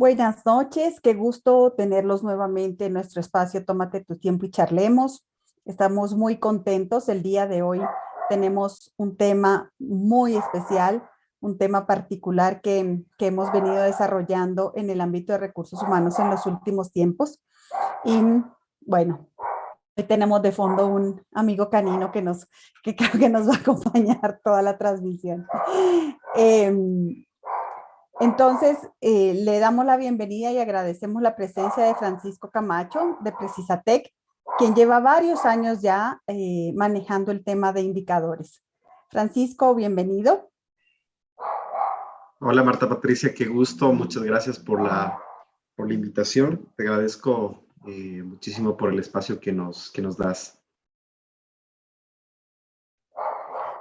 Buenas noches, qué gusto tenerlos nuevamente en nuestro espacio. Tómate tu tiempo y charlemos. Estamos muy contentos. El día de hoy tenemos un tema muy especial, un tema particular que hemos venido desarrollando en el ámbito de recursos humanos en los últimos tiempos. Y bueno, hoy tenemos de fondo un amigo canino que creo que nos va a acompañar toda la transmisión. Entonces, le damos la bienvenida y agradecemos la presencia de Francisco Camacho de Precisatec, quien lleva varios años ya manejando el tema de indicadores. Francisco, bienvenido. Hola Marta Patricia, qué gusto, muchas gracias por la invitación. Te agradezco muchísimo por el espacio que nos das.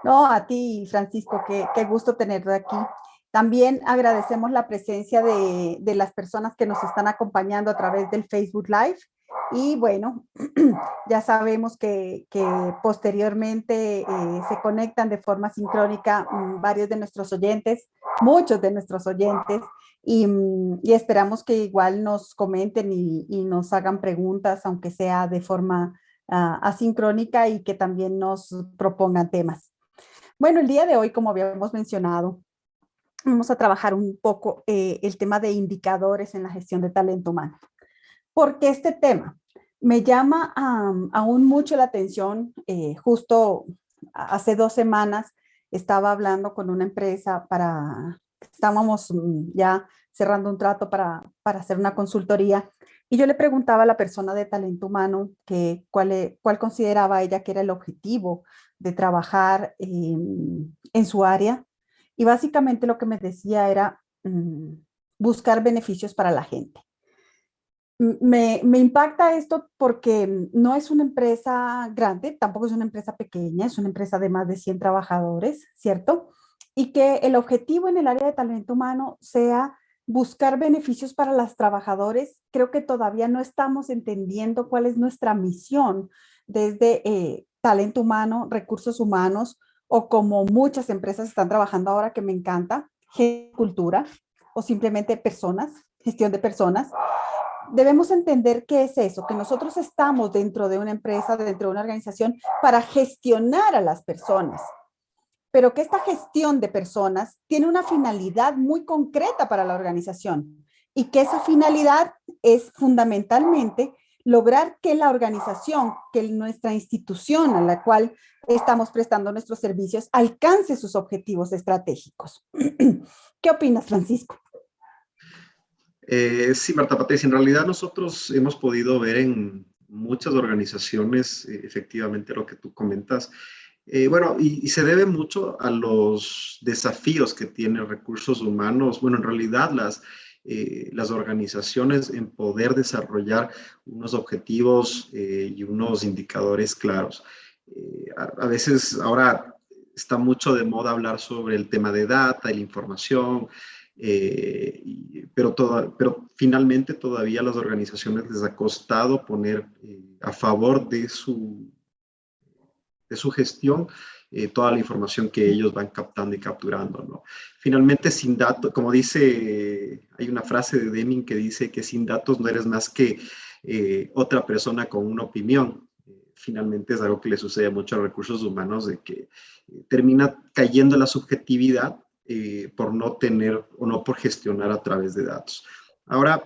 No, a ti, Francisco, qué gusto tenerte aquí. También agradecemos la presencia de las personas que nos están acompañando a través del Facebook Live. Y bueno, ya sabemos que posteriormente se conectan de forma sincrónica varios de nuestros oyentes, muchos de nuestros oyentes, y esperamos que igual nos comenten y nos hagan preguntas, aunque sea de forma asincrónica, y que también nos propongan temas. Bueno, el día de hoy, como habíamos mencionado, vamos a trabajar un poco el tema de indicadores en la gestión de talento humano. Porque este tema me llama aún mucho la atención. Justo hace 2 semanas estaba hablando con una empresa estábamos ya cerrando un trato para hacer una consultoría, y yo le preguntaba a la persona de talento humano cuál consideraba ella que era el objetivo de trabajar en su área, y básicamente lo que me decía era buscar beneficios para la gente. Me impacta esto porque no es una empresa grande, tampoco es una empresa pequeña, es una empresa de más de 100 trabajadores, ¿cierto? Y que el objetivo en el área de talento humano sea buscar beneficios para los trabajadores. Creo que todavía no estamos entendiendo cuál es nuestra misión desde talento humano, recursos humanos, o como muchas empresas están trabajando ahora, que me encanta, cultura, o simplemente personas, gestión de personas. Debemos entender qué es eso, que nosotros estamos dentro de una empresa, dentro de una organización, para gestionar a las personas, pero que esta gestión de personas tiene una finalidad muy concreta para la organización, y que esa finalidad es fundamentalmente lograr que la organización, que nuestra institución a la cual estamos prestando nuestros servicios, alcance sus objetivos estratégicos. ¿Qué opinas, Francisco? Sí, Marta Patricia, en realidad nosotros hemos podido ver en muchas organizaciones efectivamente lo que tú comentas. Bueno, y se debe mucho a los desafíos que tienen recursos humanos. Bueno, en realidad las organizaciones en poder desarrollar unos objetivos y unos indicadores claros. A veces ahora está mucho de moda hablar sobre el tema de data y la información, pero finalmente todavía a las organizaciones les ha costado poner a favor de su gestión toda la información que ellos van captando y capturando, ¿no? Finalmente, sin datos, como dice, hay una frase de Deming que dice que sin datos no eres más que otra persona con una opinión. Finalmente es algo que le sucede mucho a recursos humanos, de que termina cayendo la subjetividad por no tener o no por gestionar a través de datos. Ahora,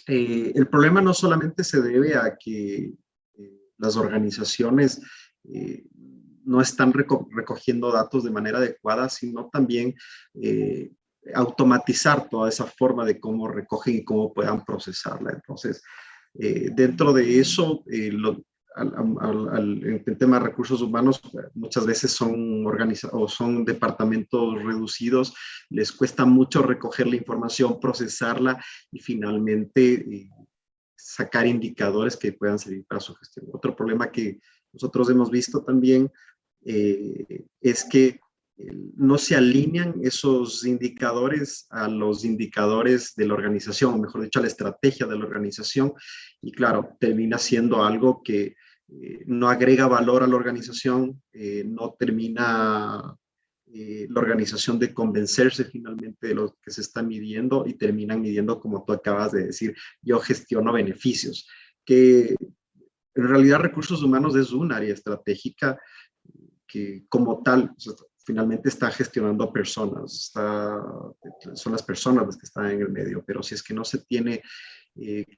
el problema no solamente se debe a que las organizaciones eh, no están recogiendo datos de manera adecuada, sino también eh, automatizar toda esa forma de cómo recogen y cómo puedan procesarla. Entonces, dentro de eso, el tema de recursos humanos muchas veces son departamentos reducidos, les cuesta mucho recoger la información, procesarla y finalmente sacar indicadores que puedan servir para su gestión. Otro problema que nosotros hemos visto también es que no se alinean esos indicadores a los indicadores de la organización, o mejor dicho, a la estrategia de la organización, y claro, termina siendo algo que no agrega valor a la organización, no termina la organización de convencerse finalmente de lo que se está midiendo y terminan midiendo, como tú acabas de decir, yo gestiono beneficios, que en realidad recursos humanos es un área estratégica que como tal, o sea, finalmente está gestionando a personas, son las personas las que están en el medio, pero si es que no se tiene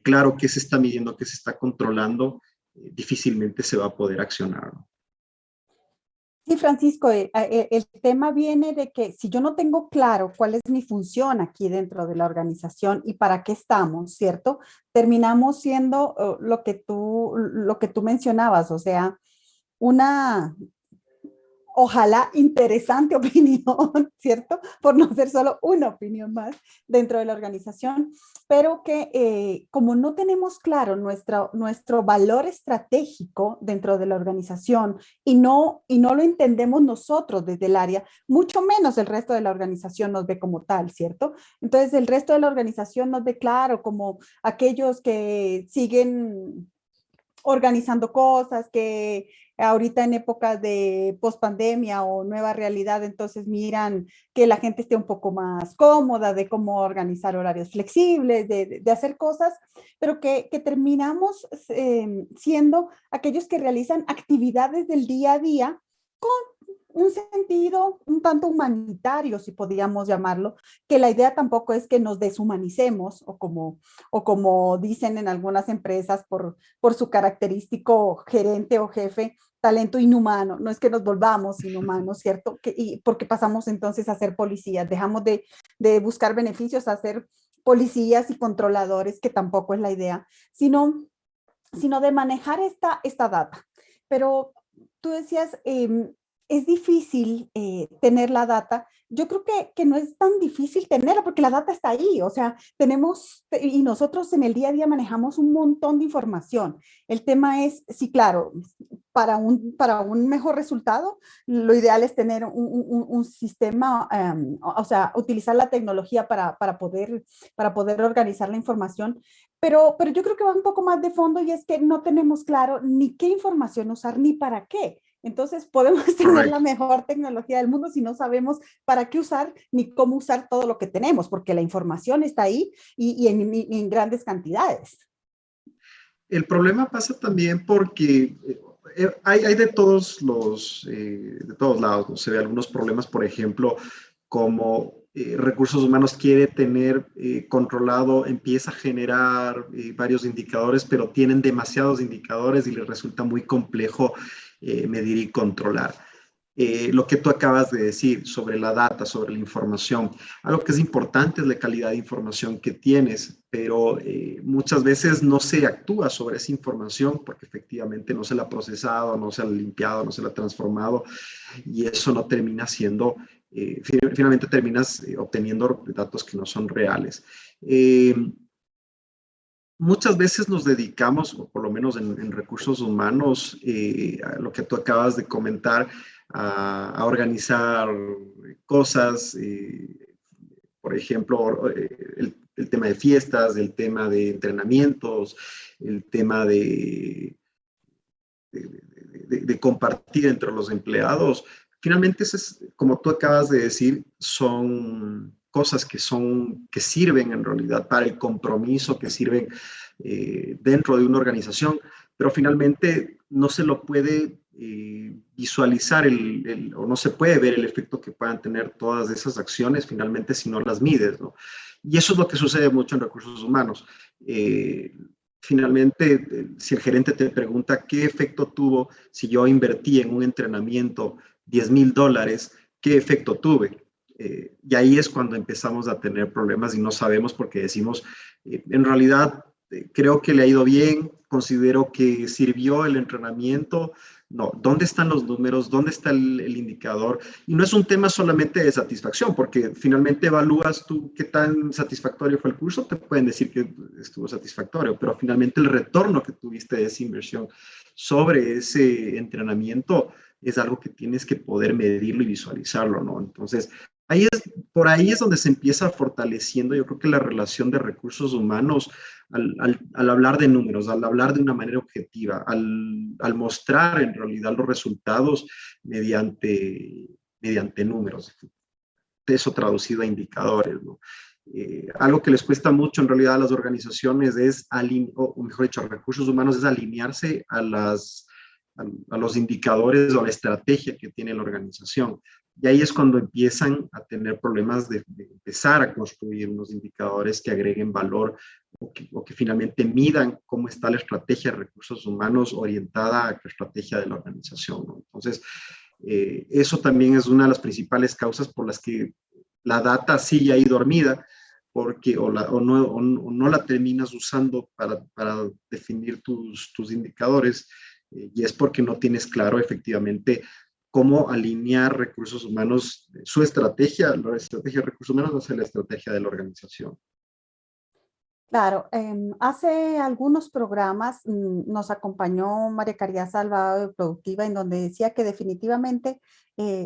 claro qué se está midiendo, qué se está controlando, difícilmente se va a poder accionar, ¿no? Sí, Francisco, el tema viene de que si yo no tengo claro cuál es mi función aquí dentro de la organización y para qué estamos, ¿cierto? Terminamos siendo lo que tú mencionabas, o sea, una, ojalá interesante opinión, ¿cierto? Por no ser solo una opinión más dentro de la organización, pero que como no tenemos claro nuestro valor estratégico dentro de la organización y no lo entendemos nosotros desde el área, mucho menos el resto de la organización nos ve como tal, ¿cierto? Entonces el resto de la organización nos ve claro como aquellos que siguen organizando cosas, que ahorita en épocas de pospandemia o nueva realidad, entonces miran que la gente esté un poco más cómoda de cómo organizar horarios flexibles, de hacer cosas, pero que terminamos siendo aquellos que realizan actividades del día a día con un sentido un tanto humanitario, si podríamos llamarlo, que la idea tampoco es que nos deshumanicemos o como dicen en algunas empresas por su característico gerente o jefe, talento inhumano, no es que nos volvamos inhumanos, ¿cierto? Y porque pasamos entonces a ser policías, dejamos de buscar beneficios a ser policías y controladores, que tampoco es la idea, sino de manejar esta data. Pero tú decías, es difícil tener la data. Yo creo que no es tan difícil tenerla porque la data está ahí. O sea, y nosotros en el día a día manejamos un montón de información. El tema es, sí, claro, para un mejor resultado, lo ideal es tener un sistema, o sea, utilizar la tecnología para poder organizar la información, pero yo creo que va un poco más de fondo y es que no tenemos claro ni qué información usar ni para qué. Entonces podemos tener la Correcto. mejor tecnología del mundo si no sabemos para qué usar ni cómo usar todo lo que tenemos, porque la información está ahí y en grandes cantidades. El problema pasa también porque hay de todos lados, ¿no? Se ve algunos problemas, por ejemplo, como recursos humanos quiere tener controlado, empieza a generar varios indicadores, pero tienen demasiados indicadores y les resulta muy complejo medir y controlar. Lo que tú acabas de decir sobre la data, sobre la información. Algo que es importante es la calidad de información que tienes, pero muchas veces no se actúa sobre esa información porque efectivamente no se la ha procesado, no se la ha limpiado, no se la ha transformado y eso no termina siendo, finalmente terminas obteniendo datos que no son reales. Muchas veces nos dedicamos, o por lo menos en recursos humanos, a lo que tú acabas de comentar, a organizar cosas, por ejemplo, el tema de fiestas, el tema de entrenamientos, el tema de compartir entre los empleados. Finalmente, como tú acabas de decir, son cosas que sirven en realidad para el compromiso, que sirven dentro de una organización, pero finalmente no se lo puede visualizar o no se puede ver el efecto que puedan tener todas esas acciones finalmente si no las mides, ¿no? Y eso es lo que sucede mucho en recursos humanos. Finalmente, si el gerente te pregunta qué efecto tuvo si yo invertí en un entrenamiento $10,000, ¿qué efecto tuve? Y ahí es cuando empezamos a tener problemas y no sabemos porque decimos, en realidad creo que le ha ido bien, considero que sirvió el entrenamiento. No, ¿dónde están los números? ¿Dónde está el indicador? Y no es un tema solamente de satisfacción, porque finalmente evalúas tú qué tan satisfactorio fue el curso, te pueden decir que estuvo satisfactorio, pero finalmente el retorno que tuviste de esa inversión sobre ese entrenamiento es algo que tienes que poder medirlo y visualizarlo, ¿no? Entonces, por ahí es donde se empieza fortaleciendo, yo creo que la relación de recursos humanos al hablar de números, al hablar de una manera objetiva, al mostrar en realidad los resultados mediante mediante números, eso traducido a indicadores, ¿no? Algo que les cuesta mucho en realidad a las organizaciones es, o mejor dicho, a recursos humanos, es alinearse a los indicadores o a la estrategia que tiene la organización. Y ahí es cuando empiezan a tener problemas de empezar a construir unos indicadores que agreguen valor o que finalmente midan cómo está la estrategia de recursos humanos orientada a la estrategia de la organización, ¿no? Entonces, eso también es una de las principales causas por las que la data sigue ahí dormida, porque o no la terminas usando para definir tus indicadores, y es porque no tienes claro efectivamente cómo alinear recursos humanos, la estrategia de recursos humanos hacia la estrategia de la organización. Claro, hace algunos programas nos acompañó María Caridad Salvado de Productiva, en donde decía que definitivamente,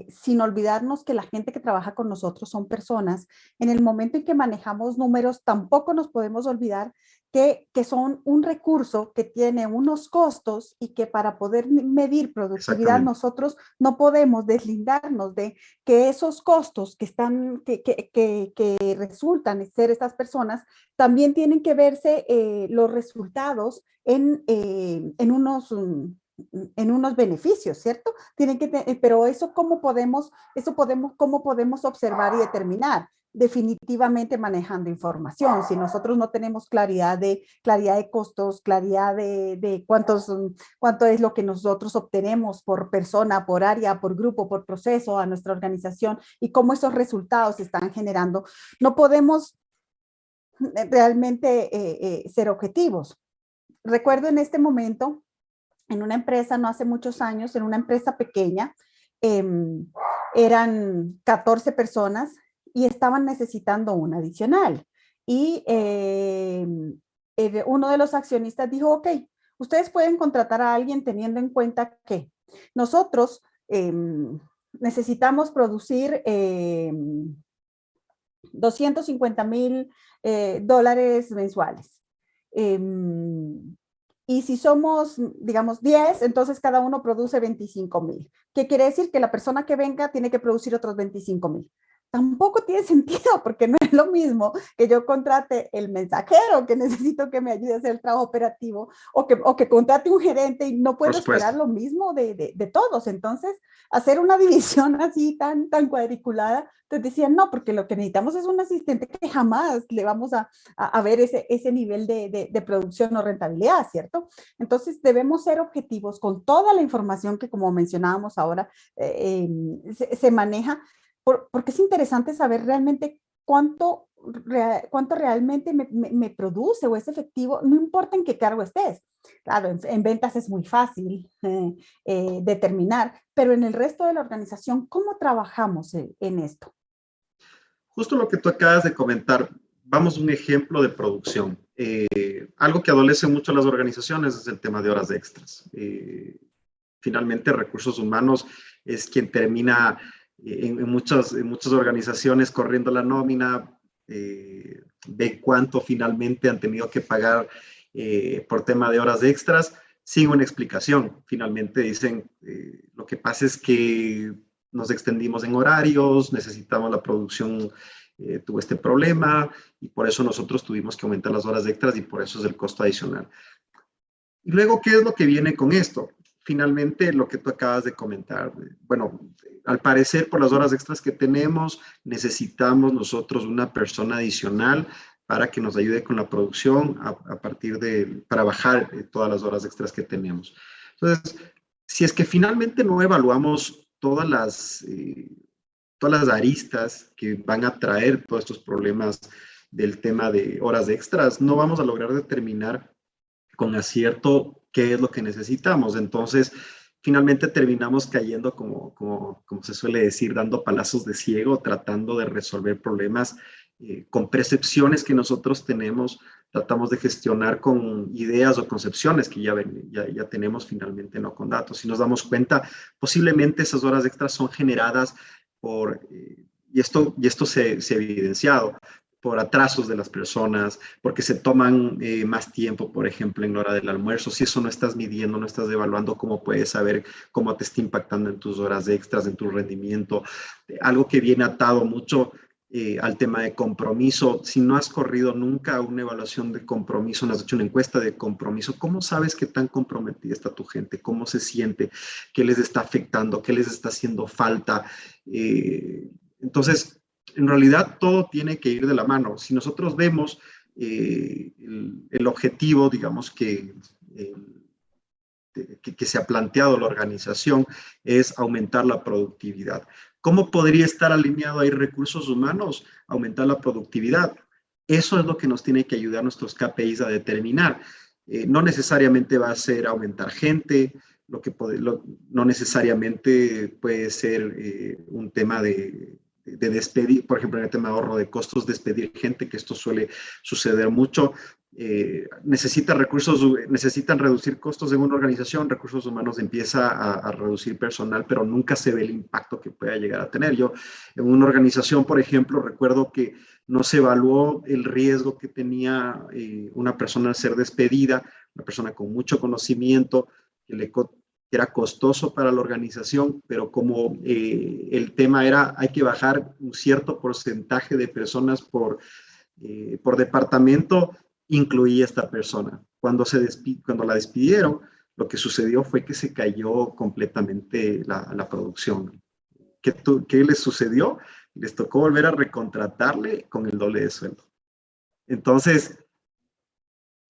sin olvidarnos que la gente que trabaja con nosotros son personas, en el momento en que manejamos números, tampoco nos podemos olvidar que son un recurso que tiene unos costos y que para poder medir productividad Exactamente. nosotros no podemos deslindarnos de que esos costos que resultan ser estas personas también tienen que verse los resultados en unos beneficios, ¿cierto? Pero eso cómo podemos observar y determinar. Definitivamente manejando información. Si nosotros no tenemos claridad de costos, claridad de cuánto es lo que nosotros obtenemos por persona, por área, por grupo, por proceso a nuestra organización y cómo esos resultados se están generando, no podemos realmente ser objetivos. Recuerdo en este momento, en una empresa, no hace muchos años, en una empresa pequeña, eh, eran 14 personas y estaban necesitando un adicional. Y uno de los accionistas dijo, ok, ustedes pueden contratar a alguien teniendo en cuenta que nosotros necesitamos producir 250,000 dólares mensuales. Y si somos, digamos, 10, entonces cada uno produce 25,000. ¿Qué quiere decir? Que la persona que venga tiene que producir otros 25,000. Tampoco tiene sentido porque no es lo mismo que yo contrate el mensajero que necesito que me ayude a hacer el trabajo operativo o que contrate un gerente y no Por puedo esperar supuesto. lo mismo de todos. Entonces, hacer una división así tan cuadriculada, entonces decían, no, porque lo que necesitamos es un asistente que jamás le vamos a ver ese nivel de producción o rentabilidad, ¿cierto? Entonces, debemos ser objetivos con toda la información que, como mencionábamos ahora, se maneja porque es interesante saber realmente cuánto realmente me produce o es efectivo, no importa en qué cargo estés. Claro, en ventas es muy fácil determinar, pero en el resto de la organización, ¿cómo trabajamos en esto? Justo lo que tú acabas de comentar, vamos a un ejemplo de producción. Algo que adolece mucho a las organizaciones es el tema de horas extras. Finalmente, recursos humanos es quien termina en muchas organizaciones corriendo la nómina, ve cuánto finalmente han tenido que pagar por tema de horas extras, sin una explicación. Finalmente dicen, lo que pasa es que nos extendimos en horarios, necesitamos la producción, tuvo este problema y por eso nosotros tuvimos que aumentar las horas extras y por eso es el costo adicional. Y luego, ¿qué es lo que viene con esto? Finalmente, lo que tú acabas de comentar, bueno, al parecer por las horas extras que tenemos, necesitamos nosotros una persona adicional para que nos ayude con la producción para bajar todas las horas extras que tenemos. Entonces, si es que finalmente no evaluamos todas las aristas que van a traer todos estos problemas del tema de horas extras, no vamos a lograr determinar con acierto qué es lo que necesitamos. Entonces, finalmente terminamos cayendo, como se suele decir, dando palazos de ciego, tratando de resolver problemas con percepciones que nosotros tenemos, tratamos de gestionar con ideas o concepciones que ya tenemos finalmente, no con datos. Si nos damos cuenta, posiblemente esas horas extras son generadas y esto se ha evidenciado, por atrasos de las personas, porque se toman más tiempo, por ejemplo, en la hora del almuerzo. Si eso no estás midiendo, no estás evaluando, ¿cómo puedes saber cómo te está impactando en tus horas extras, en tu rendimiento? Algo que viene atado mucho al tema de compromiso. Si no has corrido nunca una evaluación de compromiso, no has hecho una encuesta de compromiso, ¿cómo sabes qué tan comprometida está tu gente? ¿Cómo se siente? ¿Qué les está afectando? ¿Qué les está haciendo falta? Entonces, en realidad todo tiene que ir de la mano. Si nosotros vemos el objetivo, digamos, que se ha planteado la organización es aumentar la productividad. ¿Cómo podría estar alineado ahí recursos humanos? Aumentar la productividad. Eso es lo que nos tiene que ayudar nuestros KPIs a determinar. No necesariamente va a ser aumentar gente, no necesariamente puede ser un tema de despedir, por ejemplo, en el tema de ahorro de costos, despedir gente, que esto suele suceder mucho. Necesitan reducir costos en una organización, recursos humanos empieza a reducir personal, pero nunca se ve el impacto que pueda llegar a tener. Yo en una organización, por ejemplo, recuerdo que no se evaluó el riesgo que tenía una persona al ser despedida, una persona con mucho conocimiento, que era costoso para la organización, pero como el tema era hay que bajar un cierto porcentaje de personas por departamento, incluía esta persona. Cuando la despidieron, lo que sucedió fue que se cayó completamente la producción. ¿Qué les sucedió? Les tocó volver a recontratarle con el doble de sueldo. Entonces,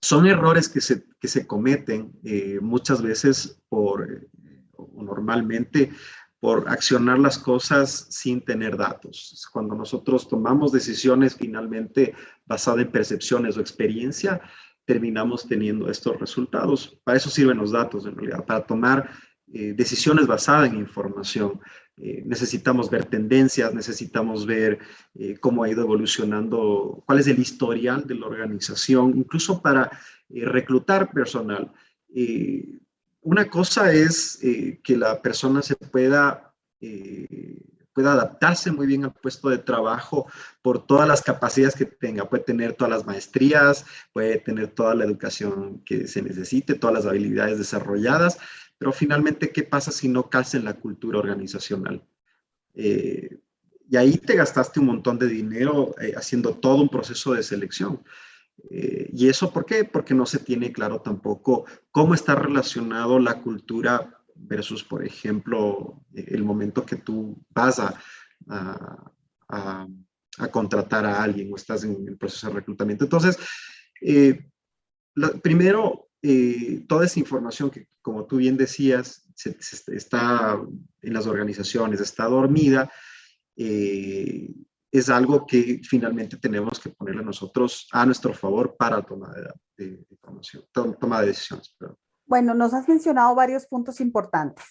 son errores que se cometen muchas veces o normalmente por accionar las cosas sin tener datos. Cuando nosotros tomamos decisiones finalmente basadas en percepciones o experiencia, terminamos teniendo estos resultados. Para eso sirven los datos, en realidad, para tomar decisiones basadas en información. Necesitamos ver tendencias, necesitamos ver cómo ha ido evolucionando, cuál es el historial de la organización, incluso para reclutar personal. Una cosa es que la persona pueda adaptarse muy bien al puesto de trabajo por todas las capacidades que tenga. Puede tener todas las maestrías, puede tener toda la educación que se necesite, todas las habilidades desarrolladas, pero finalmente, ¿qué pasa si no calza en la cultura organizacional? Y ahí te gastaste un montón de dinero haciendo todo un proceso de selección. ¿Y eso por qué? Porque no se tiene claro tampoco cómo está relacionado la cultura versus, por ejemplo, el momento que tú vas a, a, a contratar a alguien o estás en el proceso de reclutamiento. Entonces, primero, toda esa información que, como tú bien decías, está en las organizaciones, está dormida, es algo que finalmente tenemos que ponerle nosotros a nuestro favor para toma de información, toma de decisiones. Perdón. Bueno, nos has mencionado varios puntos importantes.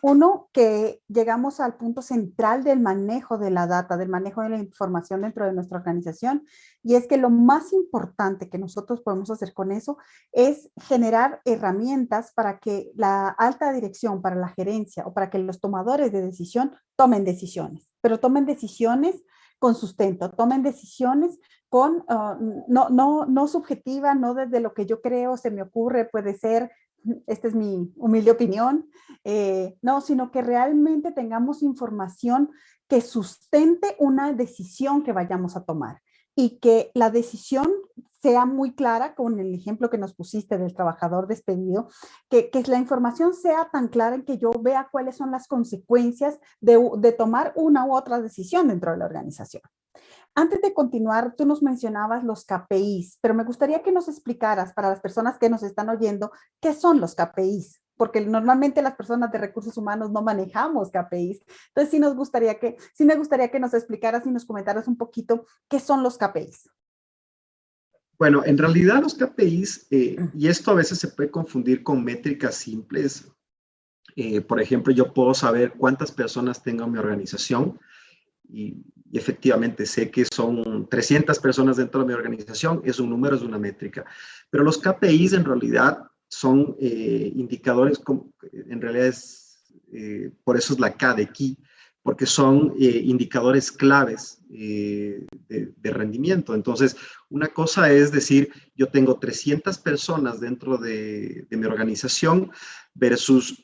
Uno, que llegamos al punto central del manejo de la data, del manejo de la información dentro de nuestra organización, y es que lo más importante que nosotros podemos hacer con eso es generar herramientas para que la alta dirección, para la gerencia o para que los tomadores de decisión tomen decisiones, pero tomen decisiones con sustento, tomen decisiones con, no subjetiva, no desde lo que yo creo, se me ocurre, puede ser, esta es mi humilde opinión, no, sino que realmente tengamos información que sustente una decisión que vayamos a tomar y que la decisión sea muy clara, con el ejemplo que nos pusiste del trabajador despedido, que la información sea tan clara en que yo vea cuáles son las consecuencias de tomar una u otra decisión dentro de la organización. Antes de continuar, tú nos mencionabas los KPIs, pero me gustaría que nos explicaras para las personas que nos están oyendo qué son los KPIs, porque normalmente las personas de recursos humanos no manejamos KPIs. Entonces sí me gustaría que nos explicaras y nos comentaras un poquito qué son los KPIs. Bueno, en realidad los KPIs, y esto a veces se puede confundir con métricas simples. Por ejemplo, yo puedo saber cuántas personas tengo en mi organización, y efectivamente sé que son 300 personas dentro de mi organización, es un número, es una métrica. Pero los KPIs en realidad son indicadores, en realidad por eso es la K de Key, porque son indicadores claves de rendimiento. Entonces, una cosa es decir, yo tengo 300 personas dentro de mi organización versus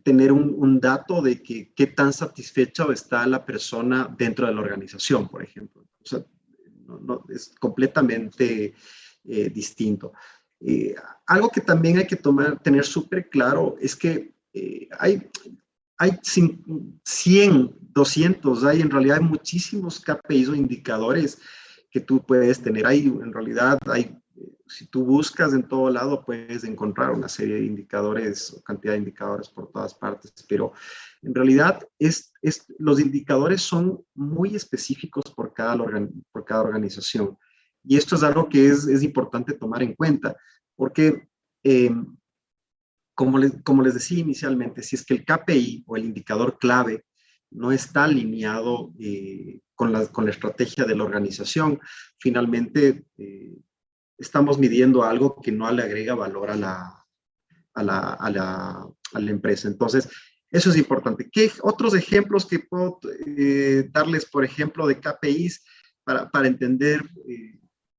tener un dato de que qué tan satisfecha está la persona dentro de la organización, por ejemplo. O sea, es completamente distinto. Eh, Algo que también hay que tener súper claro es que hay 100, 200, en realidad hay muchísimos KPIs o indicadores que tú puedes tener. En realidad, si tú buscas en todo lado, puedes encontrar una serie de indicadores o cantidad de indicadores por todas partes, pero en realidad los indicadores son muy específicos por cada organización. Y esto es algo que es importante tomar en cuenta, porque eh, como les decía inicialmente, si es que el KPI o el indicador clave no está alineado con la estrategia de la organización, finalmente estamos midiendo algo que no le agrega valor a la empresa. Entonces, eso es importante. ¿Qué otros ejemplos que puedo darles, por ejemplo, de KPIs para entender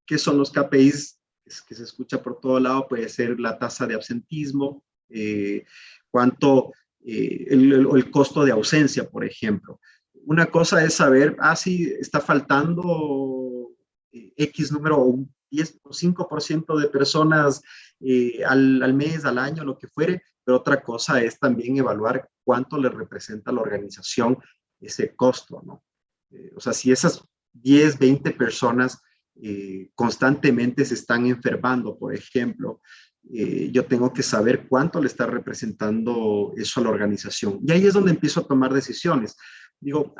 qué son los KPIs que se escucha por todo lado? Puede ser la tasa de absentismo, cuánto, el costo de ausencia, por ejemplo. Una cosa es saber, sí, está faltando X número, un 10 o 5% de personas al mes, al año, lo que fuere, pero otra cosa es también evaluar cuánto le representa a la organización ese costo, ¿no? O sea, si esas 10, 20 personas constantemente se están enfermando, por ejemplo, yo tengo que saber cuánto le está representando eso a la organización. Y ahí es donde empiezo a tomar decisiones. Digo,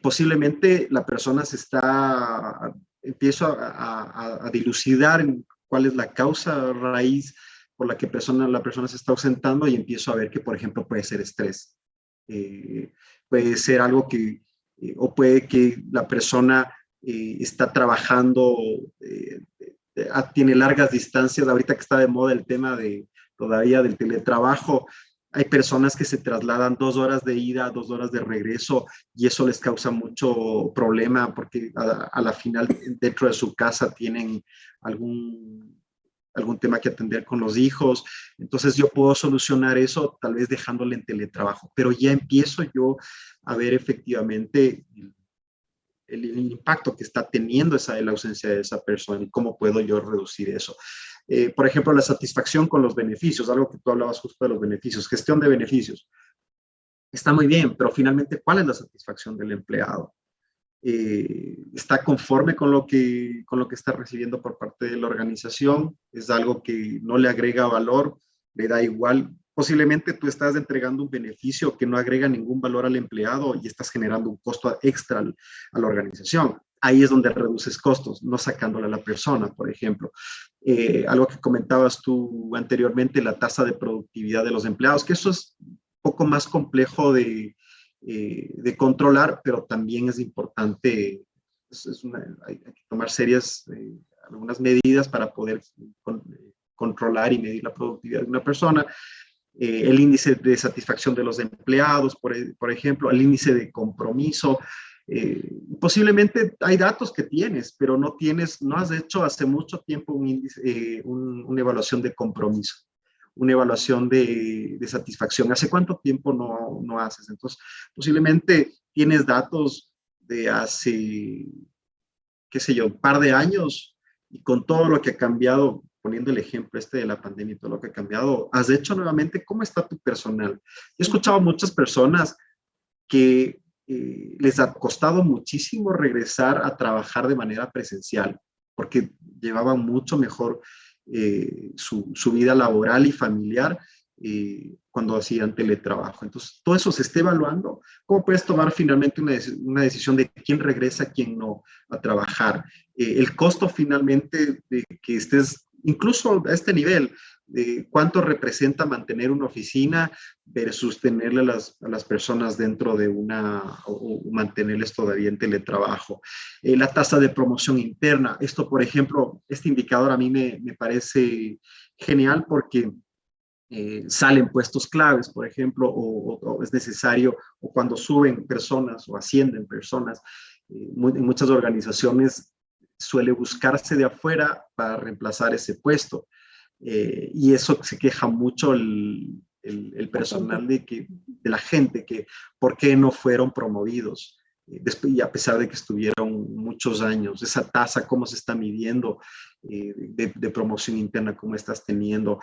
posiblemente la persona empiezo a dilucidar en cuál es la causa raíz por la que la persona se está ausentando y empiezo a ver que, por ejemplo, puede ser estrés. Puede ser algo o puede que la persona está trabajando, tiene largas distancias. Ahorita que está de moda el tema todavía del teletrabajo, hay personas que se trasladan 2 horas de ida, 2 horas de regreso, y eso les causa mucho problema porque a la final dentro de su casa tienen algún tema que atender con los hijos. Entonces yo puedo solucionar eso tal vez dejándole en teletrabajo, pero ya empiezo yo a ver efectivamente el impacto que está teniendo la ausencia de esa persona y cómo puedo yo reducir eso. Por ejemplo, la satisfacción con los beneficios, algo que tú hablabas justo de los beneficios, gestión de beneficios. Está muy bien, pero finalmente, ¿cuál es la satisfacción del empleado? ¿Está conforme con lo que está recibiendo por parte de la organización? ¿Es algo que no le agrega valor? ¿Le da igual? Posiblemente tú estás entregando un beneficio que no agrega ningún valor al empleado y estás generando un costo extra a la organización. Ahí es donde reduces costos, no sacándole a la persona, por ejemplo. Algo que comentabas tú anteriormente, la tasa de productividad de los empleados, que eso es un poco más complejo de controlar, pero también es importante, hay que tomar algunas medidas para poder controlar y medir la productividad de una persona. El índice de satisfacción de los empleados, por ejemplo, el índice de compromiso. Posiblemente hay datos que tienes, pero no has hecho hace mucho tiempo una evaluación de compromiso, una evaluación de satisfacción. ¿Hace cuánto tiempo no haces? Entonces, posiblemente tienes datos de hace, qué sé yo, un par de años, y con todo lo que ha cambiado, poniendo el ejemplo de la pandemia y todo lo que ha cambiado, has hecho nuevamente, ¿cómo está tu personal? He escuchado a muchas personas que les ha costado muchísimo regresar a trabajar de manera presencial, porque llevaban mucho mejor su vida laboral y familiar cuando hacían teletrabajo. Entonces, todo eso se está evaluando. ¿Cómo puedes tomar finalmente una decisión de quién regresa, quién no a trabajar? El costo finalmente de que estés, incluso a este nivel, de cuánto representa mantener una oficina versus tenerle a las personas dentro de o mantenerles todavía en teletrabajo. La tasa de promoción interna. Esto, por ejemplo, este indicador a mí me parece genial porque salen puestos claves, por ejemplo, o es necesario, o cuando suben personas o ascienden personas, en muchas organizaciones suele buscarse de afuera para reemplazar ese puesto. Y eso se queja mucho el personal de la gente, que por qué no fueron promovidos. Y a pesar de que estuvieron muchos años, esa tasa, cómo se está midiendo de promoción interna, cómo estás teniendo.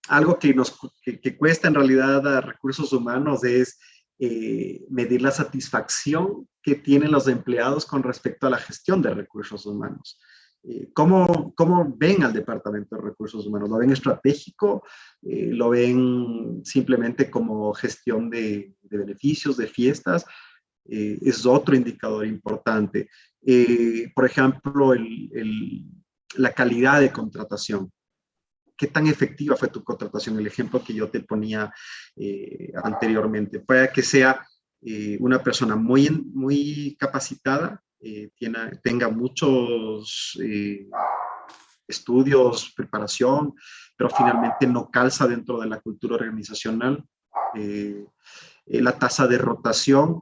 Algo que cuesta en realidad a recursos humanos es medir la satisfacción que tienen los empleados con respecto a la gestión de recursos humanos. ¿Cómo ven al Departamento de Recursos Humanos? ¿Lo ven estratégico? ¿Lo ven simplemente como gestión de beneficios, de fiestas? Es otro indicador importante. Por ejemplo, la calidad de contratación. ¿Qué tan efectiva fue tu contratación? El ejemplo que yo te ponía anteriormente. Puede que sea una persona muy capacitada, tenga muchos estudios, preparación, pero finalmente no calza dentro de la cultura organizacional. La tasa de rotación,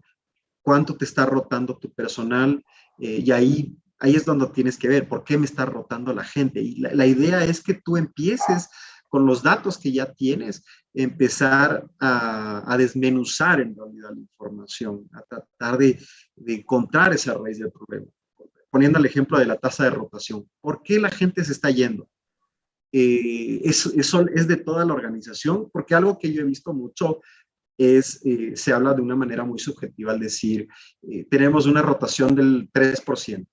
cuánto te está rotando tu personal, y ahí es donde tienes que ver por qué me está rotando la gente. Y la idea es que tú empieces con los datos que ya tienes, empezar a desmenuzar en realidad la información, a tratar de encontrar esa raíz del problema. Poniendo el ejemplo de la tasa de rotación, ¿por qué la gente se está yendo? Eso es de toda la organización, porque algo que yo he visto mucho se habla de una manera muy subjetiva al decir, tenemos una rotación del 3%.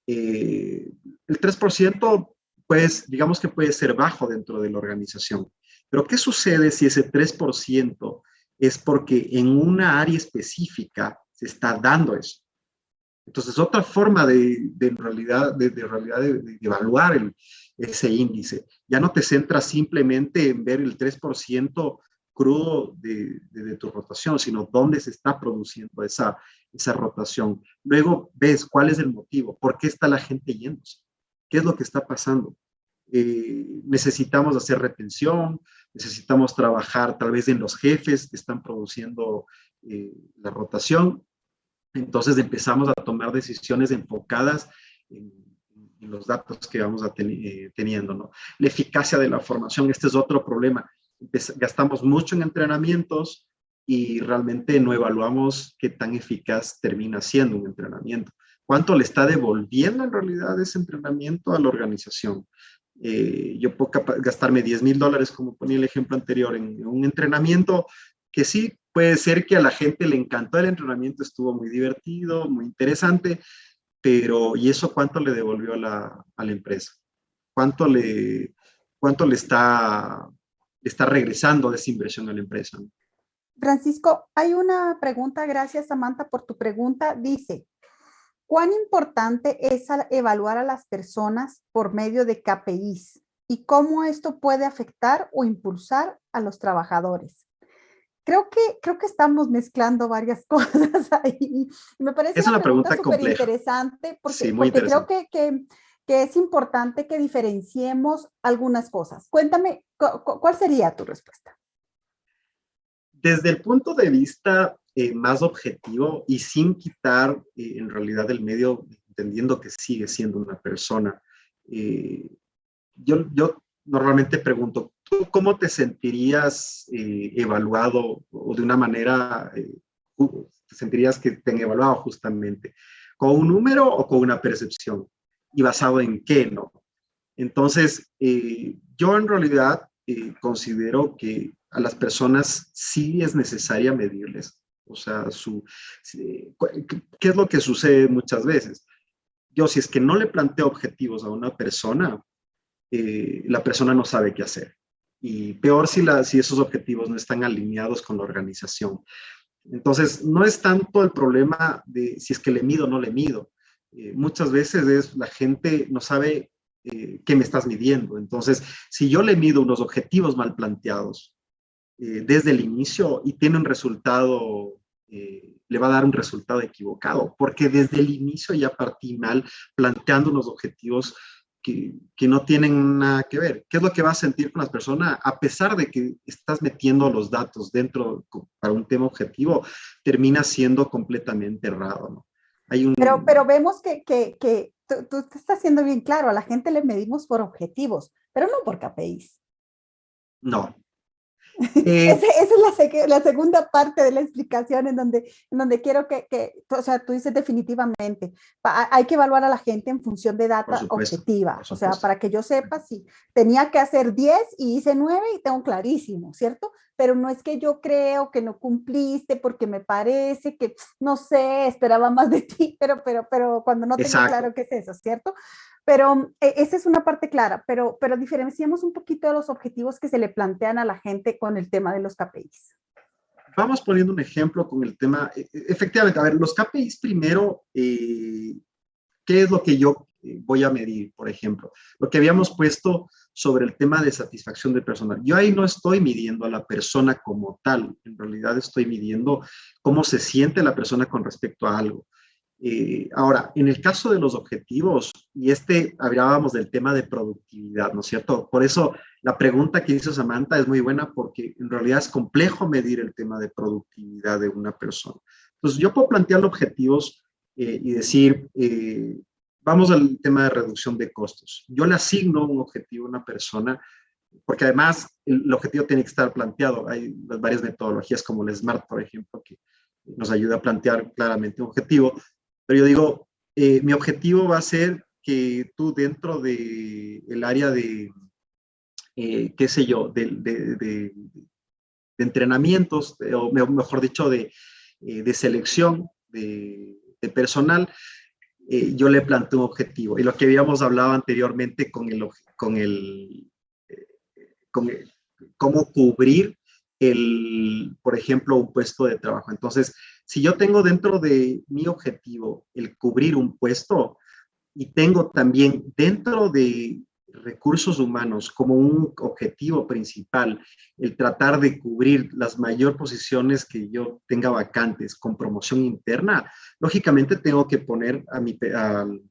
El 3%, pues, digamos que puede ser bajo dentro de la organización. Pero, ¿qué sucede si ese 3% es porque en una área específica se está dando eso? Entonces, otra forma en realidad, de evaluar ese índice. Ya no te centras simplemente en ver el 3% crudo de tu rotación, sino dónde se está produciendo esa rotación. Luego ves cuál es el motivo, por qué está la gente yéndose, qué es lo que está pasando. Necesitamos hacer retención, necesitamos trabajar tal vez en los jefes que están produciendo la rotación. Entonces empezamos a tomar decisiones enfocadas en los datos que vamos teniendo, ¿no? La eficacia de la formación, este es otro problema. Gastamos mucho en entrenamientos y realmente no evaluamos qué tan eficaz termina siendo un entrenamiento. ¿Cuánto le está devolviendo en realidad ese entrenamiento a la organización? Yo puedo gastarme $10,000, como ponía el ejemplo anterior, en un entrenamiento que sí puede ser que a la gente le encantó el entrenamiento, estuvo muy divertido, muy interesante, pero ¿y eso cuánto le devolvió a la empresa? ¿Cuánto le está regresando de esa inversión a la empresa? Francisco, hay una pregunta, gracias Samantha por tu pregunta. Dice, ¿cuán importante es evaluar a las personas por medio de KPIs y cómo esto puede afectar o impulsar a los trabajadores? Creo que estamos mezclando varias cosas ahí. Me parece Es una una pregunta pregunta súper compleja. interesante Sí, muy porque creo interesante. que es importante que diferenciemos algunas cosas. Cuéntame, ¿cuál sería tu respuesta? Desde el punto de vista más objetivo y sin quitar en realidad el medio, entendiendo que sigue siendo una persona, yo normalmente pregunto, ¿tú cómo te sentirías evaluado o de una manera, te sentirías que te han evaluado justamente? ¿Con un número o con una percepción? ¿Y basado en qué, no? Entonces, yo en realidad considero que a las personas sí es necesaria medirles. O sea, ¿qué es lo que sucede muchas veces? Yo, si es que no le planteo objetivos a una persona, la persona no sabe qué hacer. Y peor si esos objetivos no están alineados con la organización. Entonces, no es tanto el problema de si es que le mido o no le mido. Muchas veces la gente no sabe qué me estás midiendo. Entonces, si yo le mido unos objetivos mal planteados desde el inicio y tiene un resultado, le va a dar un resultado equivocado, porque desde el inicio ya partí mal planteando unos objetivos que no tienen nada que ver. ¿Qué es lo que vas a sentir con las personas? A pesar de que estás metiendo los datos dentro para un tema objetivo, termina siendo completamente errado, ¿no? Hay Pero un... vemos que tú te estás haciendo bien claro, a la gente le medimos por objetivos, pero no por KPIs. No. Esa es la segunda parte de la explicación en donde quiero o sea, tú dices definitivamente, hay que evaluar a la gente en función de data por objetiva, o sea, supuesto. para que yo sepa si tenía que hacer 10 y hice 9 y tengo clarísimo, ¿cierto? Pero no es que yo creo que no cumpliste porque me parece que, no sé, esperaba más de ti, pero cuando no tengo Exacto. claro qué es eso, ¿cierto? Pero esa es una parte clara, pero diferenciamos un poquito de los objetivos que se le plantean a la gente con el tema de los KPIs. Vamos poniendo un ejemplo con el tema, efectivamente, a ver, los KPIs primero, ¿qué es lo que yo voy a medir, por ejemplo? Lo que habíamos puesto sobre el tema de satisfacción del personal. Yo ahí no estoy midiendo a la persona como tal, en realidad estoy midiendo cómo se siente la persona con respecto a algo. Ahora, en el caso de los objetivos, y hablábamos del tema de productividad, ¿no es cierto? Por eso la pregunta que hizo Samantha es muy buena porque en realidad es complejo medir el tema de productividad de una persona. Entonces, yo puedo plantear objetivos y decir, vamos al tema de reducción de costos. Yo le asigno un objetivo a una persona porque además el objetivo tiene que estar planteado. Hay varias metodologías como el SMART, por ejemplo, que nos ayuda a plantear claramente un objetivo. Pero yo digo, mi objetivo va a ser que tú dentro del área de, qué sé yo, de entrenamientos, o mejor dicho, de selección de personal, yo le planteo un objetivo. Y lo que habíamos hablado anteriormente eh, con el cómo cubrir por ejemplo, un puesto de trabajo. Entonces, si yo tengo dentro de mi objetivo el cubrir un puesto y tengo también dentro de recursos humanos como un objetivo principal el tratar de cubrir las mayor posiciones que yo tenga vacantes con promoción interna, lógicamente tengo que poner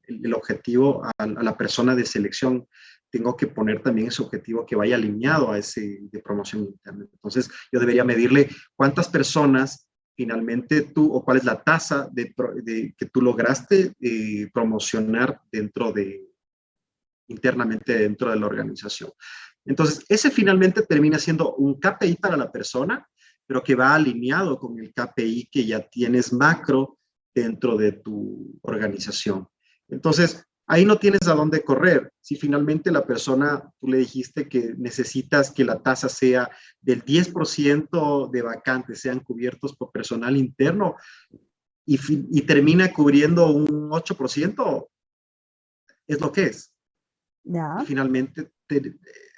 el objetivo a la persona de selección, tengo que poner también ese objetivo que vaya alineado a ese de promoción interna. Entonces, yo debería medirle cuántas personas finalmente tú, o cuál es la tasa que tú lograste promocionar internamente dentro de la organización. Entonces, ese finalmente termina siendo un KPI para la persona, pero que va alineado con el KPI que ya tienes macro dentro de tu organización. Entonces, ahí no tienes a dónde correr. Si finalmente la persona, tú le dijiste que necesitas que la tasa sea del 10% de vacantes sean cubiertos por personal interno y termina cubriendo un 8%, es lo que es. Y Ya. finalmente,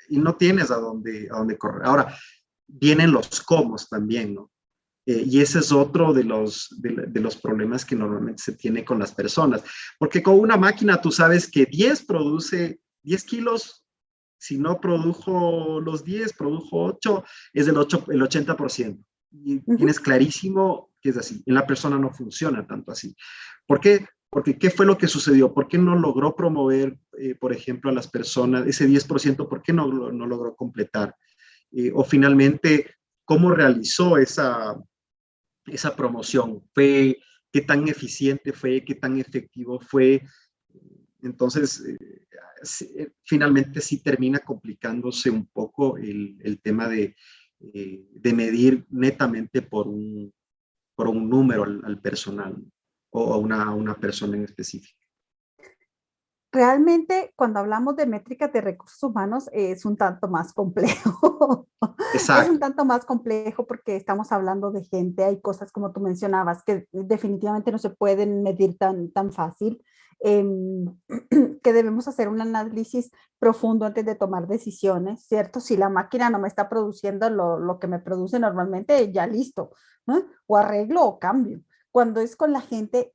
y no tienes a dónde correr. Ahora, vienen los comos también, ¿no? Y ese es otro de los problemas que normalmente se tiene con las personas. Porque con una máquina tú sabes que 10 produce 10 kilos, si no produjo los 10, produjo 8, es el 80%. Y tienes Ujú. clarísimo que es así. En la persona no funciona tanto así. ¿Por qué? Porque ¿qué fue lo que sucedió? ¿Por qué no logró promover, por ejemplo, a las personas, ese 10%, por qué no logró completar? O finalmente, ¿cómo realizó esa promoción? ¿Qué tan eficiente fue? ¿Qué tan efectivo fue? Entonces, finalmente sí termina complicándose un poco el tema de medir netamente por un número al personal o a una persona en específico. Realmente, cuando hablamos de métricas de recursos humanos, es un tanto más complejo. Es un Exacto. tanto más complejo porque estamos hablando de gente, hay cosas como tú mencionabas que definitivamente no se pueden medir tan fácil, em, que debemos hacer un análisis profundo antes de tomar decisiones, ¿cierto? Si la máquina no me está produciendo lo que me produce normalmente, ya listo, ¿no? O arreglo o cambio. Cuando es con la gente,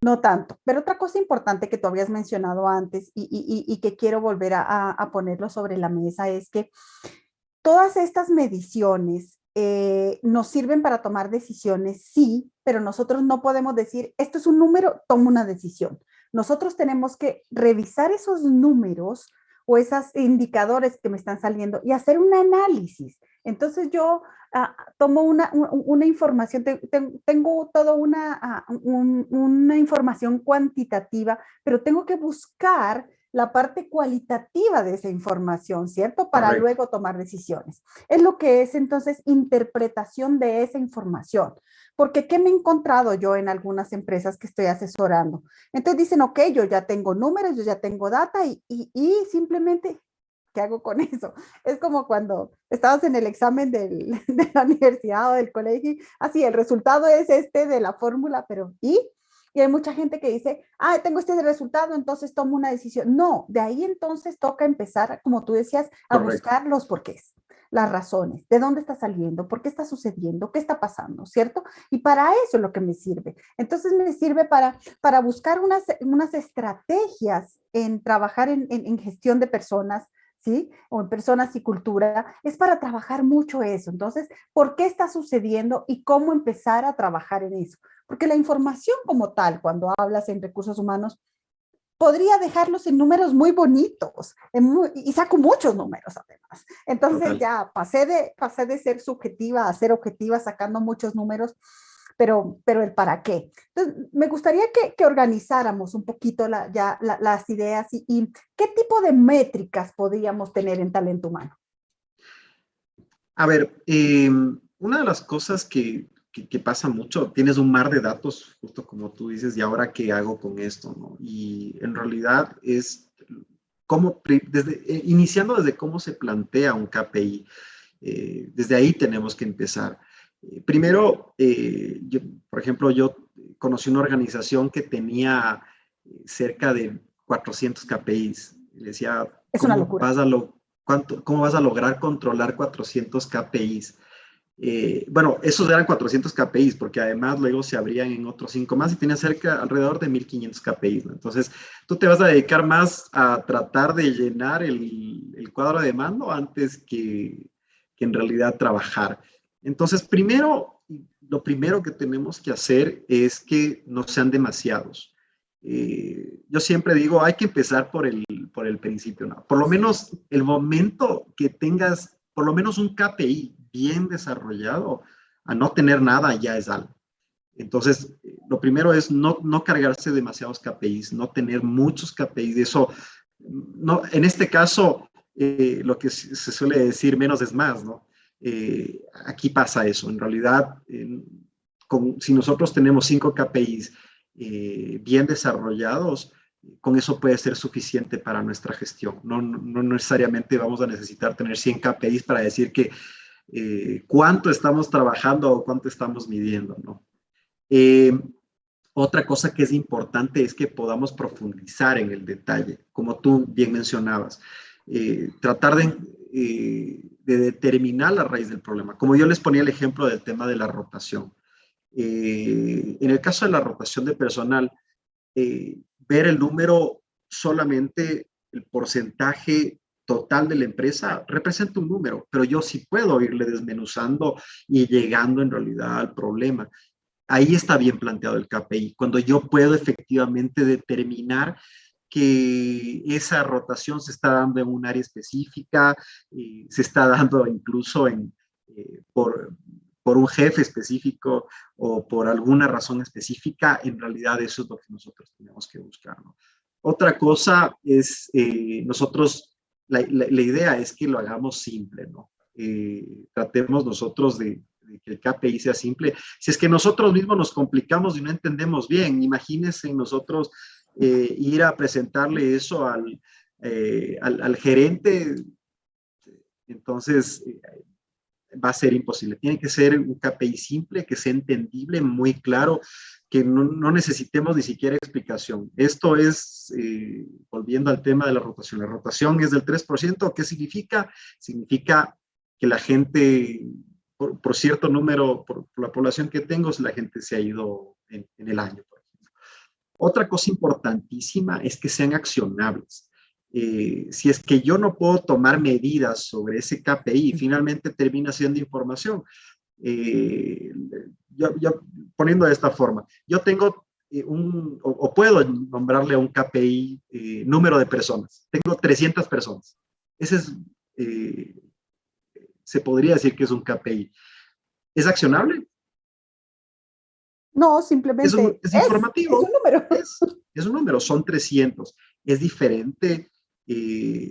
no tanto, pero otra cosa importante que tú habías mencionado antes y que quiero volver a ponerlo sobre la mesa es que todas estas mediciones nos sirven para tomar decisiones, sí, pero nosotros no podemos decir, esto es un número, tomo una decisión, nosotros tenemos que revisar esos números o esos indicadores que me están saliendo y hacer un análisis. Entonces yo tomo una información, tengo toda una información cuantitativa, pero tengo que buscar la parte cualitativa de esa información, ¿cierto? Para Correcto. luego tomar decisiones. Es lo que es entonces interpretación de esa información. Porque ¿qué me he encontrado yo en algunas empresas que estoy asesorando? Entonces dicen, ok, yo ya tengo números, yo ya tengo data y simplemente, ¿qué hago con eso? Es como cuando estabas en el examen de la universidad o del colegio, así, el resultado es este de la fórmula, pero ¿y? Y hay mucha gente que dice, ah, tengo este resultado, entonces tomo una decisión. No, de ahí entonces toca empezar, como tú decías, a Correcto. buscar los porqués, las razones, de dónde está saliendo, por qué está sucediendo, qué está pasando, ¿cierto? Y para eso es lo que me sirve. Entonces me sirve para buscar unas estrategias en trabajar en gestión de personas, ¿sí? O en personas y cultura, es para trabajar mucho eso. Entonces, ¿por qué está sucediendo y cómo empezar a trabajar en eso? Porque la información como tal, cuando hablas en recursos humanos, podría dejarlos en números muy bonitos y saco muchos números además. Entonces Total. ya pasé de ser subjetiva a ser objetiva sacando muchos números, pero el para qué. Entonces, me gustaría que organizáramos un poquito las ideas y qué tipo de métricas podríamos tener en talento humano. A ver, una de las cosas que pasa mucho, tienes un mar de datos, justo como tú dices, y ahora qué hago con esto, ¿no? Y en realidad es cómo, iniciando desde cómo se plantea un KPI, desde ahí tenemos que empezar. Primero, por ejemplo, yo conocí una organización que tenía cerca de 400 KPIs. Le decía, Es una locura. ¿cómo vas a lograr controlar 400 KPIs? Bueno, esos eran 400 KPIs, porque además luego se abrían en otros 5 más y tenía alrededor de 1500 KPIs, ¿no? Entonces, tú te vas a dedicar más a tratar de llenar el cuadro de mando antes que en realidad trabajar. Entonces, lo primero que tenemos que hacer es que no sean demasiados. Yo siempre digo, hay que empezar por el principio, ¿no? Por lo menos el momento que tengas, por lo menos un KPI bien desarrollado, a no tener nada ya es algo. Entonces, lo primero es no cargarse demasiados KPIs, no tener muchos KPIs. Eso, no, en este caso, lo que se suele decir, menos es más, ¿no? Aquí pasa eso. En realidad, si nosotros tenemos 5 KPIs bien desarrollados, con eso puede ser suficiente para nuestra gestión. No necesariamente vamos a necesitar tener 100 KPIs para decir que cuánto estamos trabajando o cuánto estamos midiendo, ¿no? Otra cosa que es importante es que podamos profundizar en el detalle, como tú bien mencionabas. Tratar de determinar la raíz del problema. Como yo les ponía el ejemplo del tema de la rotación. En el caso de la rotación de personal, ver el número solamente, el porcentaje total de la empresa representa un número, pero yo sí puedo irle desmenuzando y llegando en realidad al problema. Ahí está bien planteado el KPI, cuando yo puedo efectivamente determinar que esa rotación se está dando en un área específica, se está dando incluso por un jefe específico o por alguna razón específica. En realidad eso es lo que nosotros tenemos que buscar, ¿no? Otra cosa es, la idea es que lo hagamos simple, ¿no? Tratemos nosotros de que el KPI sea simple. Si es que nosotros mismos nos complicamos y no entendemos bien, imagínense nosotros ir a presentarle eso al gerente, entonces va a ser imposible. Tiene que ser un KPI simple, que sea entendible, muy claro, que no necesitemos ni siquiera explicación. Esto es, volviendo al tema de la rotación. La rotación es del 3%. ¿Qué significa? Significa que la gente, por cierto número, por la población que tengo, la gente se ha ido en el año, por ejemplo. Otra cosa importantísima es que sean accionables. Si es que yo no puedo tomar medidas sobre ese KPI, finalmente termina siendo información. Yo poniendo de esta forma, yo tengo o puedo nombrarle a un KPI número de personas. Tengo 300 personas. Ese es, se podría decir que es un KPI. ¿Es accionable? No, simplemente Es es un informativo, número. es un número, son 300. Es diferente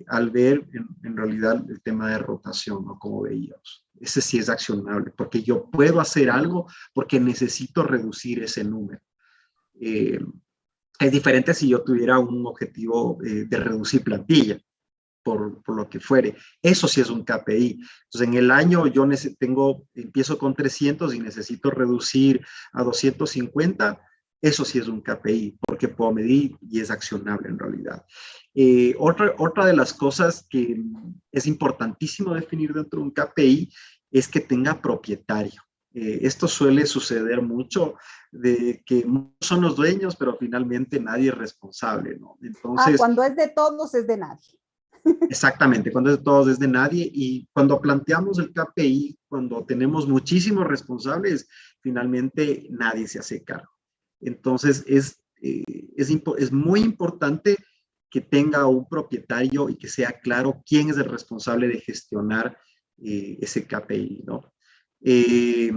al ver en realidad el tema de rotación, ¿no? Como veíamos. Ese sí es accionable, porque yo puedo hacer algo porque necesito reducir ese número. Eh, es diferente si yo tuviera un objetivo de reducir plantilla, por lo que fuere. Eso sí es un KPI. Entonces, en el año yo empiezo con 300 y necesito reducir a 250. Eso sí es un KPI, porque puedo medir y es accionable en realidad. Otra de las cosas que es importantísimo definir dentro de un KPI es que tenga propietario. Esto suele suceder mucho de que son los dueños, pero finalmente nadie es responsable, ¿no? Entonces, Cuando es de todos, es de nadie. exactamente, cuando es de todos, es de nadie. Y cuando planteamos el KPI, cuando tenemos muchísimos responsables, finalmente nadie se hace cargo. Entonces, es muy importante que tenga un propietario y que sea claro quién es el responsable de gestionar ese KPI, ¿no? Eh,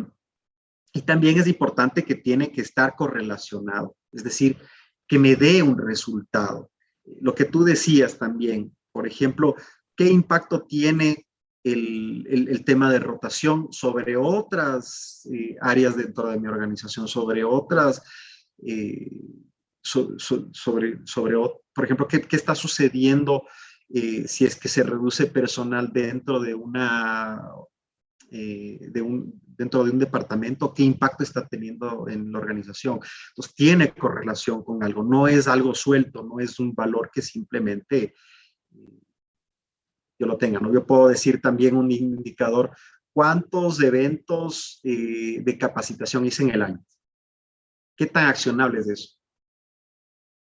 y también es importante que tiene que estar correlacionado, es decir, que me dé un resultado. Lo que tú decías también, por ejemplo, ¿qué impacto tiene el tema de rotación sobre otras áreas dentro de mi organización, sobre otras, eh, por ejemplo, qué está sucediendo si es que se reduce personal dentro de dentro de un departamento, qué impacto está teniendo en la organización? Entonces, tiene correlación con algo, no es algo suelto, no es un valor que simplemente yo lo tenga, ¿no? Yo puedo decir también un indicador, ¿cuántos eventos de capacitación hice en el año? ¿Qué tan accionable es eso?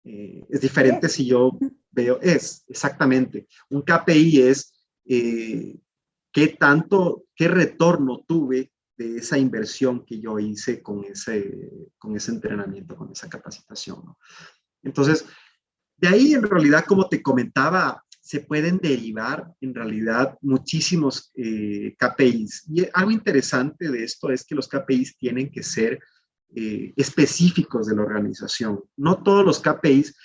Es diferente si yo veo, exactamente, un KPI es qué retorno tuve de esa inversión que yo hice con ese entrenamiento, con esa capacitación, ¿no? Entonces, de ahí en realidad, como te comentaba, se pueden derivar en realidad muchísimos KPIs. Y algo interesante de esto es que los KPIs tienen que ser específicos de la organización. No todos los KPIs,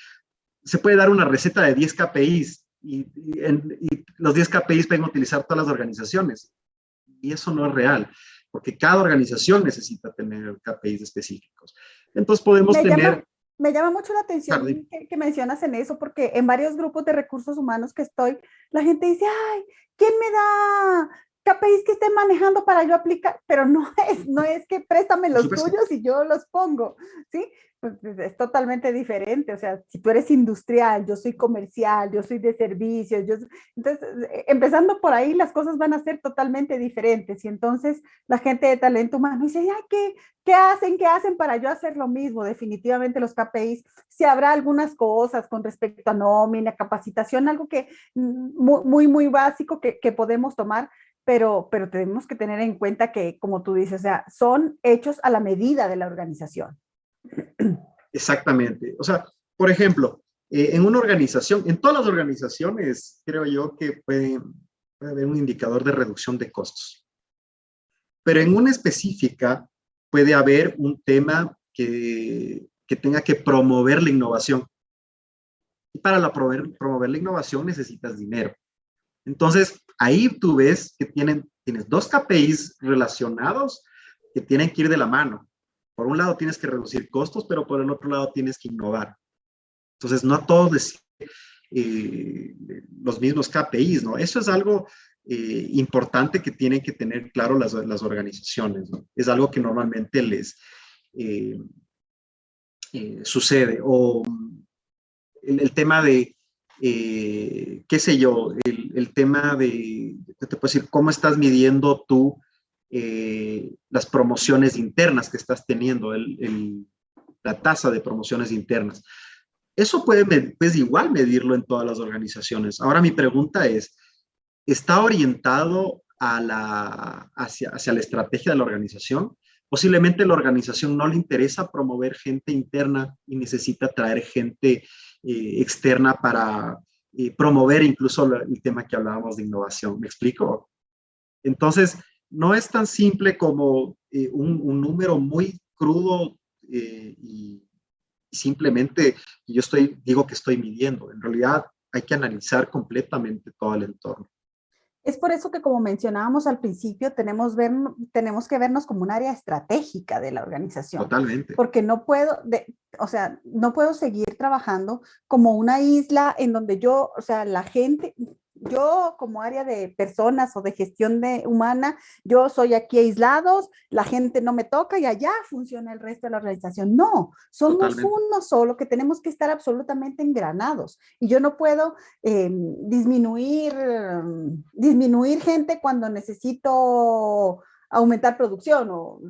se puede dar una receta de 10 KPIs y los 10 KPIs pueden utilizar todas las organizaciones. Y eso no es real, porque cada organización necesita tener KPIs específicos. Entonces podemos Me llama, tener... me llama mucho la Tarde. atención que mencionas en eso, porque en varios grupos de recursos humanos que estoy, la gente dice, ay, ¿quién me da KPIs que esté manejando para yo aplicar? Pero no es que préstame Por los supuesto. tuyos y yo los pongo, ¿sí? Pues es totalmente diferente. O sea, si tú eres industrial, yo soy comercial, yo soy de servicios, entonces, empezando por ahí, las cosas van a ser totalmente diferentes. Y entonces la gente de talento humano dice, ay, ¿qué hacen? ¿Qué hacen para yo hacer lo mismo? Definitivamente los KPIs, si habrá algunas cosas con respecto a nómina, capacitación, algo que muy básico que podemos tomar, pero tenemos que tener en cuenta que, como tú dices, o sea, son hechos a la medida de la organización. Exactamente. O sea, por ejemplo, en una organización, en todas las organizaciones, creo yo que puede haber un indicador de reducción de costos. Pero en una específica puede haber un tema que tenga que promover la innovación. Y para promover la innovación necesitas dinero. Entonces, ahí tú ves que tienes dos KPIs relacionados que tienen que ir de la mano. Por un lado tienes que reducir costos, pero por el otro lado tienes que innovar. Entonces, no todos los mismos KPIs, ¿no? Eso es algo importante que tienen que tener claro las organizaciones, ¿no? Es algo que normalmente les eh, sucede. O el tema de, qué sé yo, el tema de, te puedo decir, cómo estás midiendo tú las promociones internas que estás teniendo, la tasa de promociones internas. Eso puedes igual medirlo en todas las organizaciones. Ahora mi pregunta es, ¿está orientado hacia la estrategia de la organización? Posiblemente la organización no le interesa promover gente interna y necesita traer gente externa para promover incluso el tema que hablábamos de innovación. ¿Me explico? Entonces, no es tan simple como un número muy crudo y simplemente digo que estoy midiendo. En realidad hay que analizar completamente todo el entorno. Es por eso que, como mencionábamos al principio, tenemos que vernos como un área estratégica de la organización, Totalmente. porque o sea, no puedo seguir trabajando como una isla en donde yo, o sea, la gente, yo como área de personas o de gestión humana, yo soy aquí aislados, la gente no me toca y allá funciona el resto de la organización. No, somos Totalmente. uno solo que tenemos que estar absolutamente engranados y yo no puedo disminuir gente cuando necesito aumentar producción o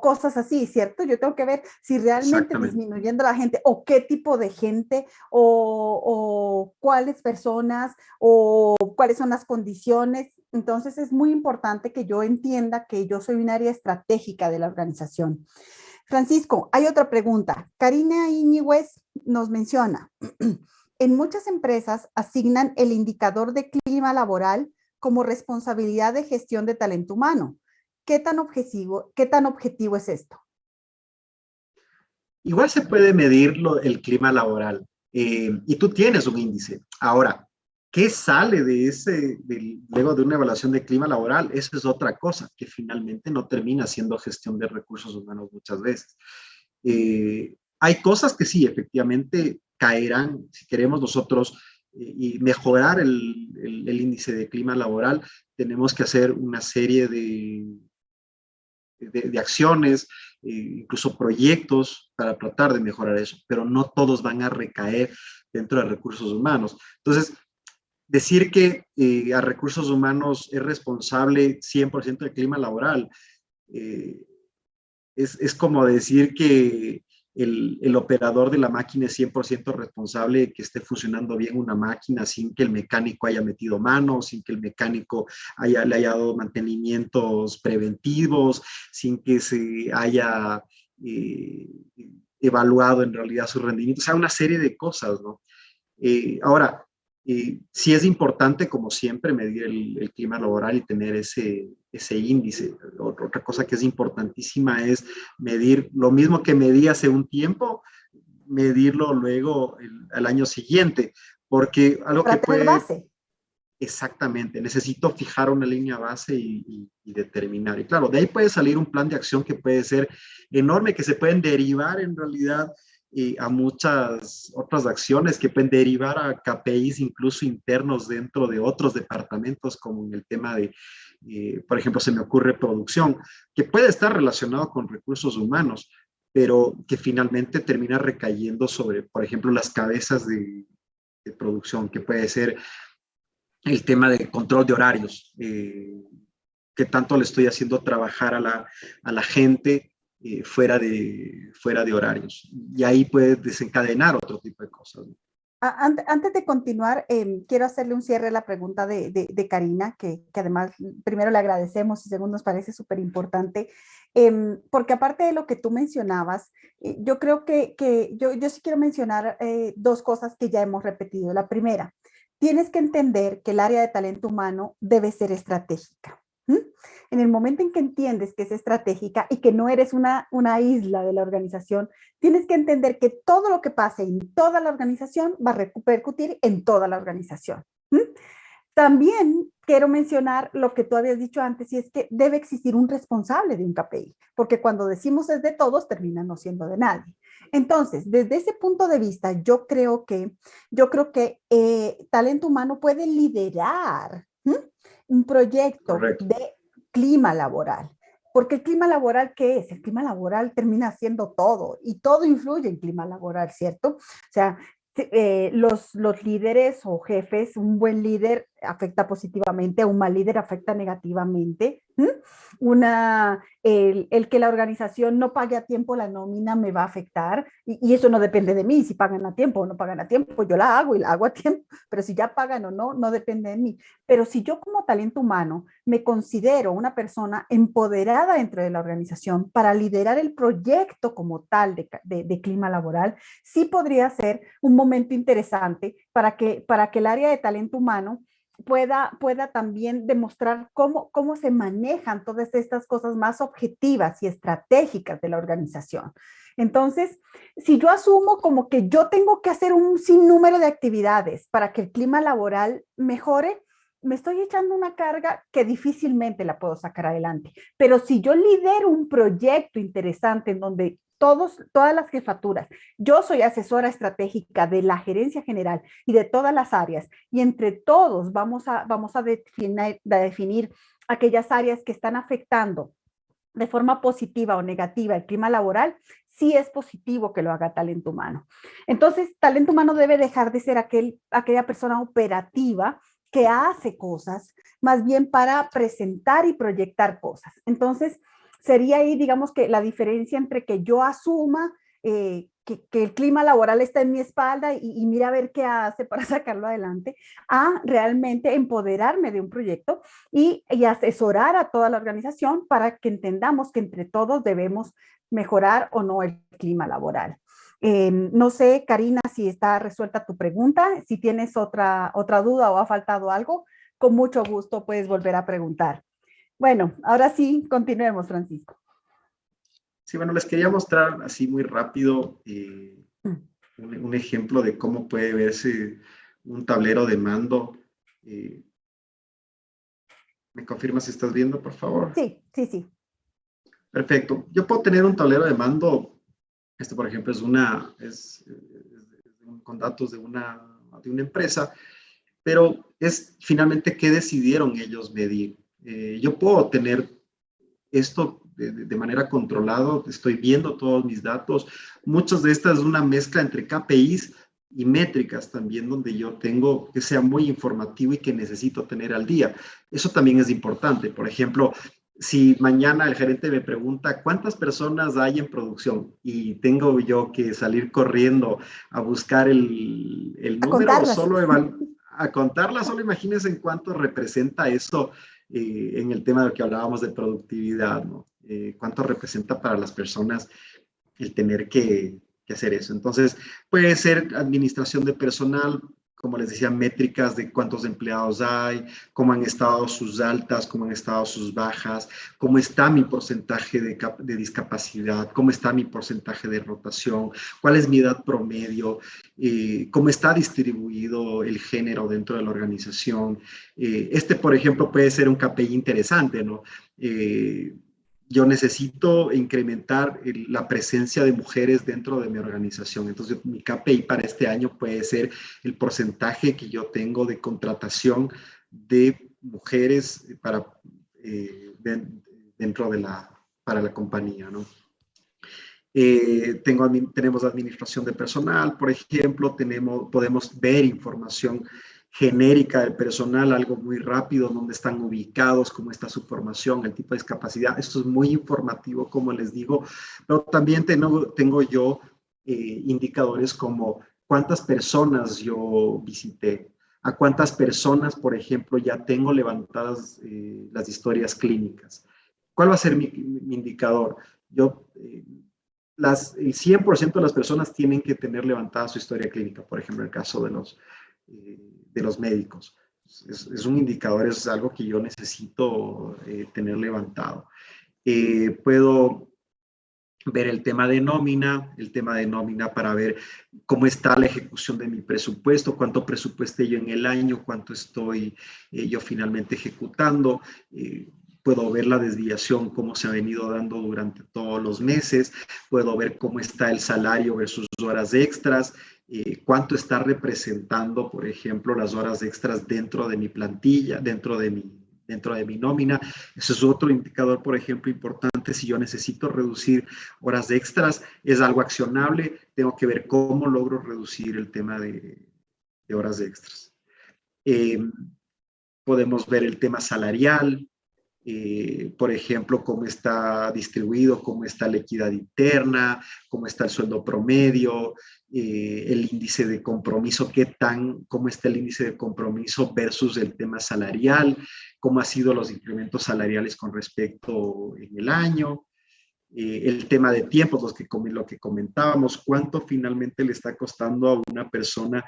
cosas así, ¿cierto? Yo tengo que ver si realmente Exactamente. disminuyendo la gente o qué tipo de gente o cuáles personas o cuáles son las condiciones. Entonces es muy importante que yo entienda que yo soy un área estratégica de la organización. Francisco, hay otra pregunta. Karina Iñiguez nos menciona, en muchas empresas asignan el indicador de clima laboral como responsabilidad de gestión de talento humano. Qué tan objetivo es esto? Igual se puede medir el clima laboral y tú tienes un índice. Ahora, ¿qué sale luego de una evaluación de clima laboral? Eso es otra cosa que finalmente no termina siendo gestión de recursos humanos muchas veces. Hay cosas que sí, efectivamente caerán, si queremos nosotros y mejorar el índice de clima laboral, tenemos que hacer una serie de acciones, incluso proyectos para tratar de mejorar eso, pero no todos van a recaer dentro de recursos humanos. Entonces, decir que a recursos humanos es responsable 100% del clima laboral, eh, es como decir que el operador de la máquina es 100% responsable de que esté funcionando bien una máquina sin que el mecánico haya metido mano, sin que el mecánico le haya dado mantenimientos preventivos, sin que se haya eh, evaluado en realidad su rendimiento, o sea, una serie de cosas, ¿no? Ahora, sí es importante, como siempre, medir el clima laboral y tener ese índice. Otra cosa que es importantísima es medir lo mismo que medí hace un tiempo, medirlo luego al año siguiente, porque algo que Para tener puede, base. exactamente, necesito fijar una línea base y determinar. Y claro, de ahí puede salir un plan de acción que puede ser enorme, que se pueden derivar en realidad a muchas otras acciones que pueden derivar a KPIs incluso internos dentro de otros departamentos, como en el tema de, por ejemplo, se me ocurre producción, que puede estar relacionado con recursos humanos, pero que finalmente termina recayendo sobre, por ejemplo, las cabezas de producción, que puede ser el tema de control de horarios, que tanto le estoy haciendo trabajar a la gente fuera de horarios. Y ahí puede desencadenar otro tipo de cosas, ¿no? Antes de continuar, quiero hacerle un cierre a la pregunta de Karina, que además primero le agradecemos y segundo nos parece súper importante, porque aparte de lo que tú mencionabas, yo creo que yo sí quiero mencionar dos cosas que ya hemos repetido. La primera, tienes que entender que el área de talento humano debe ser estratégica. ¿Mm? En el momento en que entiendes que es estratégica y que no eres una isla de la organización, tienes que entender que todo lo que pase en toda la organización va a repercutir en toda la organización. ¿Mm? También quiero mencionar lo que tú habías dicho antes, y es que debe existir un responsable de un KPI, porque cuando decimos es de todos, termina no siendo de nadie. Entonces, desde ese punto de vista, yo creo que talento humano puede liderar un proyecto Correcto. de clima laboral. Porque el clima laboral, ¿qué es? El clima laboral termina siendo todo y todo influye en clima laboral, ¿cierto? O sea, los líderes o jefes, un buen líder afecta positivamente, un mal líder afecta negativamente. El que la organización no pague a tiempo la nómina me va a afectar y eso no depende de mí, si pagan a tiempo o no pagan a tiempo, yo la hago y la hago a tiempo, pero si ya pagan o no, no depende de mí. Pero si yo como talento humano me considero una persona empoderada dentro de la organización para liderar el proyecto como tal de clima laboral, sí podría ser un momento interesante para que el área de talento humano pueda también demostrar cómo se manejan todas estas cosas más objetivas y estratégicas de la organización. Entonces, si yo asumo como que yo tengo que hacer un sinnúmero de actividades para que el clima laboral mejore, me estoy echando una carga que difícilmente la puedo sacar adelante. Pero si yo lidero un proyecto interesante en donde todas las jefaturas, yo soy asesora estratégica de la gerencia general y de todas las áreas, y entre todos vamos a definir aquellas áreas que están afectando de forma positiva o negativa el clima laboral, sí es positivo que lo haga talento humano. Entonces, talento humano debe dejar de ser aquella persona operativa que hace cosas, más bien para presentar y proyectar cosas. Entonces, sería ahí, digamos, que la diferencia entre que yo asuma que el clima laboral está en mi espalda y mira a ver qué hace para sacarlo adelante, a realmente empoderarme de un proyecto y asesorar a toda la organización para que entendamos que entre todos debemos mejorar o no el clima laboral. No sé, Karina, si está resuelta tu pregunta, si tienes otra duda o ha faltado algo, con mucho gusto puedes volver a preguntar. Bueno, ahora sí, continuemos, Francisco. Sí, bueno, les quería mostrar así muy rápido un ejemplo de cómo puede verse un tablero de mando. Eh, ¿Me confirmas si estás viendo, por favor? Sí, sí, sí. Perfecto. Yo puedo tener un tablero de mando. Este, por ejemplo, con datos de una empresa, pero es finalmente qué decidieron ellos medir. Yo puedo tener esto de manera controlada, estoy viendo todos mis datos. Muchas de estas es una mezcla entre KPIs y métricas también, donde yo tengo que sea muy informativo y que necesito tener al día. Eso también es importante. Por ejemplo, si mañana el gerente me pregunta cuántas personas hay en producción y tengo yo que salir corriendo a buscar el A número o contarlas. solo a contarla, solo imagínense en cuánto representa eso en el tema de lo que hablábamos de productividad, ¿no? Cuánto representa para las personas el tener que hacer eso. Entonces, puede ser administración de personal, como les decía, métricas de cuántos empleados hay, cómo han estado sus altas, cómo han estado sus bajas, cómo está mi porcentaje de discapacidad, cómo está mi porcentaje de rotación, cuál es mi edad promedio, cómo está distribuido el género dentro de la organización. Por ejemplo, puede ser un KPI interesante, ¿no? Yo necesito incrementar la presencia de mujeres dentro de mi organización. Entonces, mi KPI para este año puede ser el porcentaje que yo tengo de contratación de mujeres dentro para la compañía, ¿no? Tenemos administración de personal, por ejemplo, podemos ver información genérica del personal, algo muy rápido, dónde están ubicados, cómo está su formación, el tipo de discapacidad. Esto es muy informativo, como les digo, pero también tengo yo indicadores como cuántas personas yo visité, a cuántas personas, por ejemplo, ya tengo levantadas las historias clínicas. ¿Cuál va a ser mi indicador? El 100% de las personas tienen que tener levantada su historia clínica, por ejemplo, en el caso de los médicos. Es un indicador, es algo que yo necesito tener levantado. Puedo ver el tema de nómina para ver cómo está la ejecución de mi presupuesto, cuánto presupuesté yo en el año, cuánto estoy yo finalmente ejecutando. Puedo ver la desviación, cómo se ha venido dando durante todos los meses. Puedo ver cómo está el salario versus horas extras. Cuánto está representando, por ejemplo, las horas extras dentro de mi plantilla, dentro de mi nómina. Eso es otro indicador, por ejemplo, importante. Si yo necesito reducir horas extras, es algo accionable. Tengo que ver cómo logro reducir el tema de horas extras. podemos ver el tema salarial, por ejemplo, cómo está distribuido, cómo está la equidad interna, cómo está el sueldo promedio, el índice de compromiso, cómo está el índice de compromiso versus el tema salarial, cómo han sido los incrementos salariales con respecto en el año, el tema de tiempos, lo que comentábamos, cuánto finalmente le está costando a una persona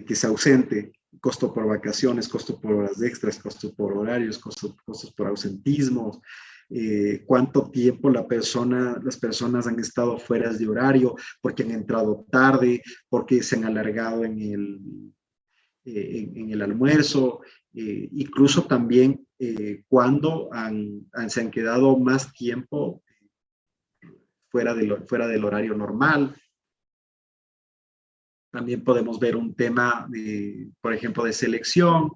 que se ausente, costo por vacaciones, costo por horas extras, costo por horarios, costos por ausentismo, cuánto tiempo las personas han estado fuera de horario, porque han entrado tarde, porque se han alargado en el almuerzo, incluso también cuando se han quedado más tiempo fuera del horario normal. También podemos ver un tema, por ejemplo, de selección,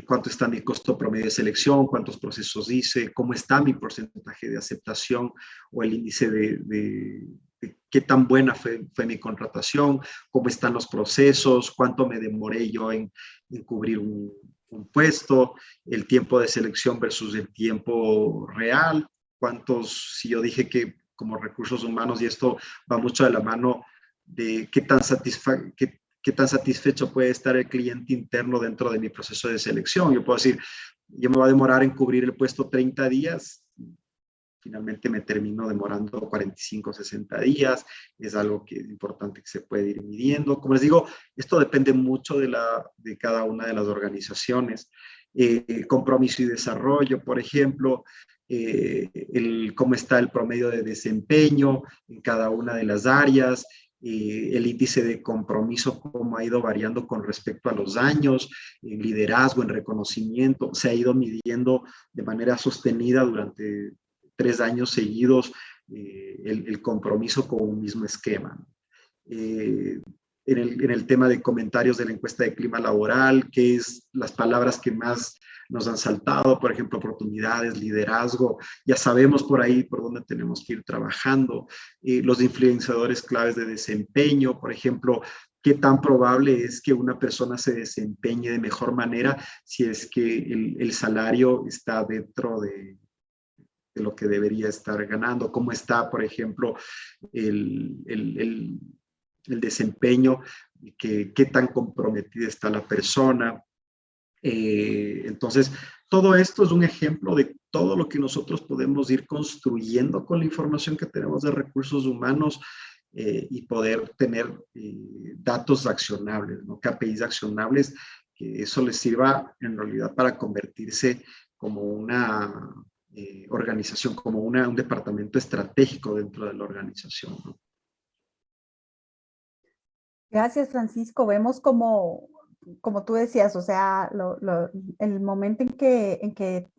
cuánto está mi costo promedio de selección, cuántos procesos hice, cómo está mi porcentaje de aceptación o el índice de qué tan buena fue mi contratación, cómo están los procesos, cuánto me demoré yo en cubrir un puesto, el tiempo de selección versus el tiempo real, si yo dije que como recursos humanos, y esto va mucho de la mano de qué tan satisfecho puede estar el cliente interno dentro de mi proceso de selección. Yo puedo decir, yo me voy a demorar en cubrir el puesto 30 días, finalmente me termino demorando 45, 60 días, es algo que es importante que se puede ir midiendo. Como les digo, esto depende mucho de cada una de las organizaciones. Compromiso y desarrollo, por ejemplo, cómo está el promedio de desempeño en cada una de las áreas, el índice de compromiso, cómo ha ido variando con respecto a los años, en liderazgo, en reconocimiento, se ha ido midiendo de manera sostenida durante 3 años seguidos el compromiso con un mismo esquema. En el tema de comentarios de la encuesta de clima laboral, que es las palabras que más nos han saltado, por ejemplo, oportunidades, liderazgo, ya sabemos por ahí por dónde tenemos que ir trabajando, los influenciadores claves de desempeño, por ejemplo, qué tan probable es que una persona se desempeñe de mejor manera si es que el salario está dentro de lo que debería estar ganando, cómo está, por ejemplo, el desempeño, qué tan comprometida está la persona. Entonces, todo esto es un ejemplo de todo lo que nosotros podemos ir construyendo con la información que tenemos de recursos humanos y poder tener datos accionables, ¿no? KPIs accionables, que eso les sirva en realidad para convertirse como una organización, como un departamento estratégico dentro de la organización, ¿no? Gracias, Francisco. Vemos como tú decías, o sea, el momento en que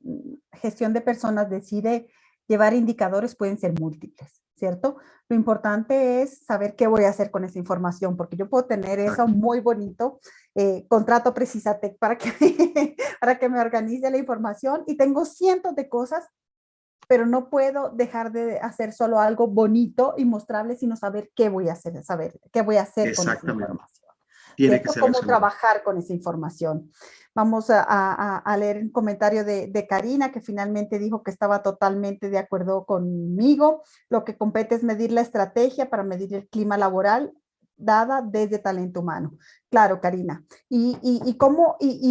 gestión de personas decide llevar indicadores pueden ser múltiples, ¿cierto? Lo importante es saber qué voy a hacer con esa información, porque yo puedo tener eso Exacto. muy bonito, contrato a Precisatec para que, para que me organice la información y tengo cientos de cosas, pero no puedo dejar de hacer solo algo bonito y mostrable, sino saber qué voy a hacer, saber qué voy a hacer con esa Exactamente. información, Tiene que ¿cierto? ser Cómo accionable. trabajar con esa información. Vamos a leer un comentario de Karina, que finalmente dijo que estaba totalmente de acuerdo conmigo. Lo que compete es medir la estrategia para medir el clima laboral dada desde talento humano. Claro, Karina. Y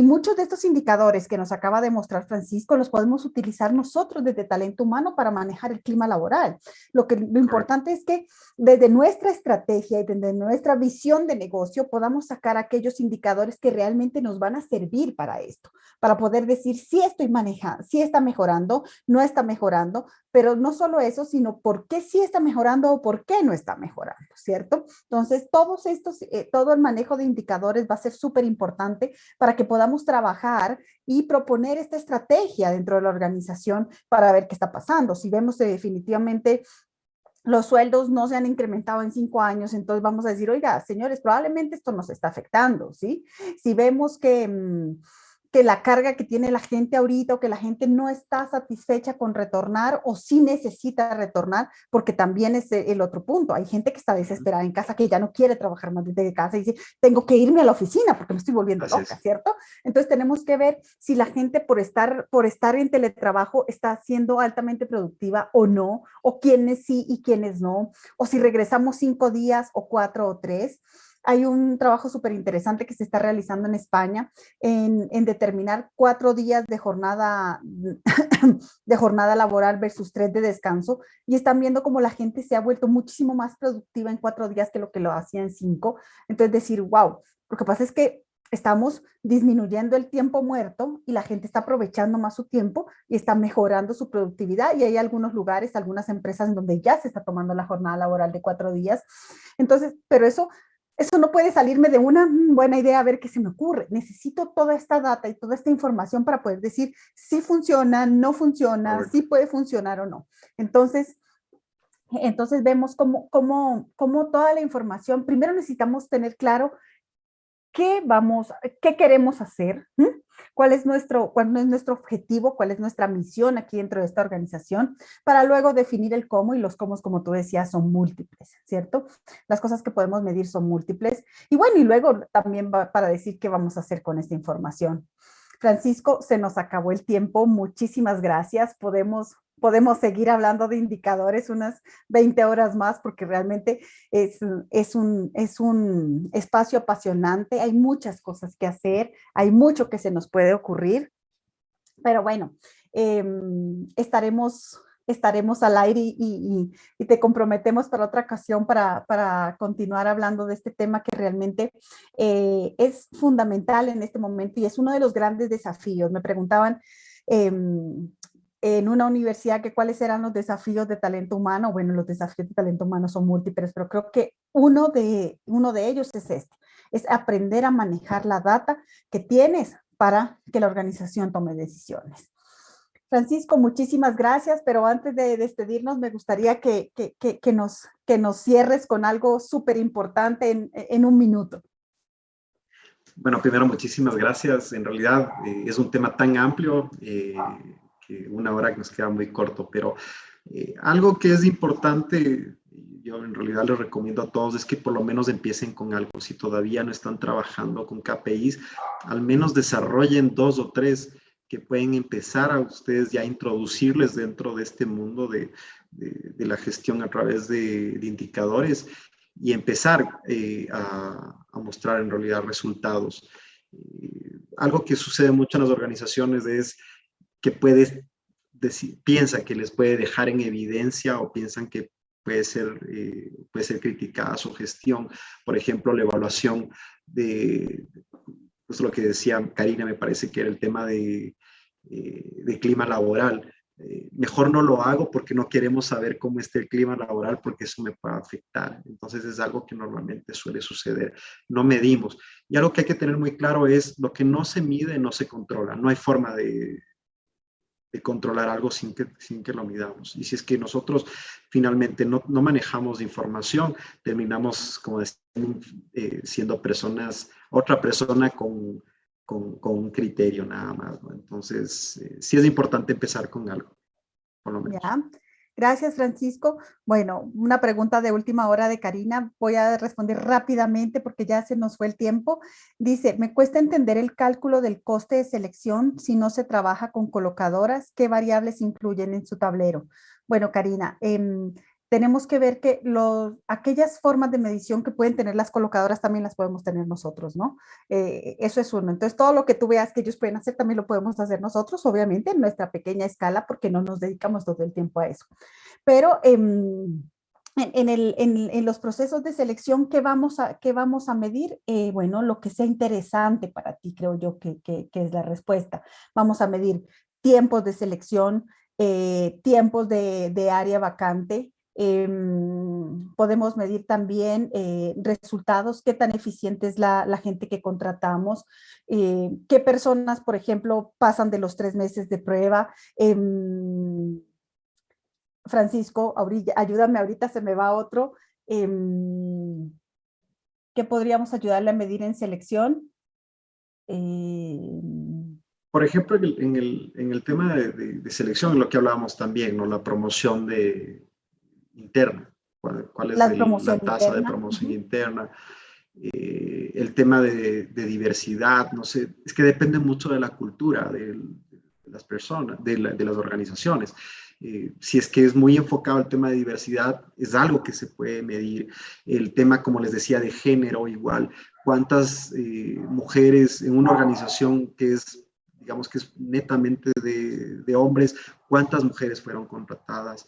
muchos de estos indicadores que nos acaba de mostrar Francisco los podemos utilizar nosotros desde talento humano para manejar el clima laboral. Lo Correcto. importante es que desde nuestra estrategia y desde nuestra visión de negocio podamos sacar aquellos indicadores que realmente nos van a servir para esto, para poder decir si estoy manejando, si está mejorando, no está mejorando, pero no solo eso, sino por qué sí está mejorando o por qué no está mejorando, ¿cierto? Entonces, todo el manejo de indicadores va a ser súper importante para que podamos trabajar y proponer esta estrategia dentro de la organización para ver qué está pasando. Si vemos que definitivamente los sueldos no se han incrementado en 5 años, entonces vamos a decir, oiga, señores, probablemente esto nos está afectando, ¿sí? Si vemos que la carga que tiene la gente ahorita o que la gente no está satisfecha con retornar o sí necesita retornar, porque también es el otro punto. Hay gente que está desesperada en casa, que ya no quiere trabajar más desde casa y dice, tengo que irme a la oficina porque me estoy volviendo Así loca, es. ¿cierto? Entonces tenemos que ver si la gente por estar en teletrabajo está siendo altamente productiva o no, o quiénes sí y quiénes no, o si regresamos 5 días o 4 o 3. Hay un trabajo súper interesante que se está realizando en España en determinar 4 días de jornada laboral versus 3 de descanso, y están viendo cómo la gente se ha vuelto muchísimo más productiva en 4 días que lo que lo hacía en 5. Entonces decir, wow, lo que pasa es que estamos disminuyendo el tiempo muerto y la gente está aprovechando más su tiempo y está mejorando su productividad, y hay algunos lugares, algunas empresas en donde ya se está tomando la jornada laboral de 4 días. Entonces, pero eso no puede salirme de una buena idea a ver qué se me ocurre. Necesito toda esta data y toda esta información para poder decir si funciona, no funciona, si Correcto. puede funcionar o no. Entonces vemos cómo toda la información, primero necesitamos tener claro qué queremos hacer, cuál es nuestro objetivo, cuál es nuestra misión aquí dentro de esta organización, para luego definir el cómo, y los cómo, como tú decías, son múltiples, ¿cierto? Las cosas que podemos medir son múltiples. Y bueno, y luego también para decir qué vamos a hacer con esta información. Francisco, se nos acabó el tiempo. Muchísimas gracias. Podemos seguir hablando de indicadores unas 20 horas más, porque realmente es un espacio apasionante. Hay muchas cosas que hacer, hay mucho que se nos puede ocurrir, pero bueno, eh, estaremos, estaremos al aire y te comprometemos para otra ocasión para continuar hablando de este tema que realmente es fundamental en este momento y es uno de los grandes desafíos. Me preguntaban en una universidad que cuáles eran los desafíos de talento humano. Bueno, los desafíos de talento humano son múltiples, pero creo que uno de ellos es este, es aprender a manejar la data que tienes para que la organización tome decisiones. Francisco, muchísimas gracias, pero antes de despedirnos me gustaría que nos cierres con algo súper importante en un minuto. Bueno, primero, muchísimas gracias. En realidad es un tema tan amplio que una hora nos queda muy corto, pero algo que es importante, yo en realidad les recomiendo a todos, es que por lo menos empiecen con algo. Si todavía no están trabajando con KPIs, al menos desarrollen 2 o 3 que pueden empezar a ustedes ya introducirles dentro de este mundo de la gestión a través de indicadores y empezar a mostrar en realidad resultados. Algo que sucede mucho en las organizaciones es que piensa que les puede dejar en evidencia o piensan que puede ser criticada su gestión. Por ejemplo, la evaluación pues lo que decía Karina, me parece que era el tema de clima laboral. Mejor no lo hago porque no queremos saber cómo está el clima laboral porque eso me puede afectar. Entonces es algo que normalmente suele suceder. No medimos. Y algo que hay que tener muy claro es lo que no se mide no se controla. No hay forma de controlar algo sin que lo midamos. Y si es que nosotros finalmente no manejamos información, terminamos, como decía, siendo otra persona con un criterio nada más, ¿no? Entonces, sí es importante empezar con algo, por lo menos. ¿Ya? Gracias, Francisco. Bueno, una pregunta de última hora de Karina. Voy a responder rápidamente porque ya se nos fue el tiempo. Dice, me cuesta entender el cálculo del coste de selección si no se trabaja con colocadoras. ¿Qué variables incluyen en su tablero? Bueno, Karina, tenemos que ver que aquellas formas de medición que pueden tener las colocadoras también las podemos tener nosotros, ¿no? Eso es uno. Entonces, todo lo que tú veas que ellos pueden hacer también lo podemos hacer nosotros, obviamente en nuestra pequeña escala, porque no nos dedicamos todo el tiempo a eso. Pero en los procesos de selección, qué vamos a medir? Bueno, lo que sea interesante para ti, creo yo que es la respuesta. Vamos a medir tiempos de selección, tiempos de área vacante. Podemos medir también resultados, qué tan eficiente es la gente que contratamos, qué personas, por ejemplo, pasan de los 3 meses de prueba. Francisco, ayúdame, ahorita se me va otro. ¿Qué podríamos ayudarle a medir en selección? por ejemplo, en el tema de selección, lo que hablábamos también, ¿no? La promoción interna, cuál es La promoción la tasa de interna. promoción interna, el tema de diversidad, no sé, es que depende mucho de la cultura de las personas, de las organizaciones. Si es que es muy enfocado el tema de diversidad, es algo que se puede medir. El tema, como les decía, de género igual. ¿Cuántas mujeres en una organización que es, digamos que es netamente de hombres, cuántas mujeres fueron contratadas?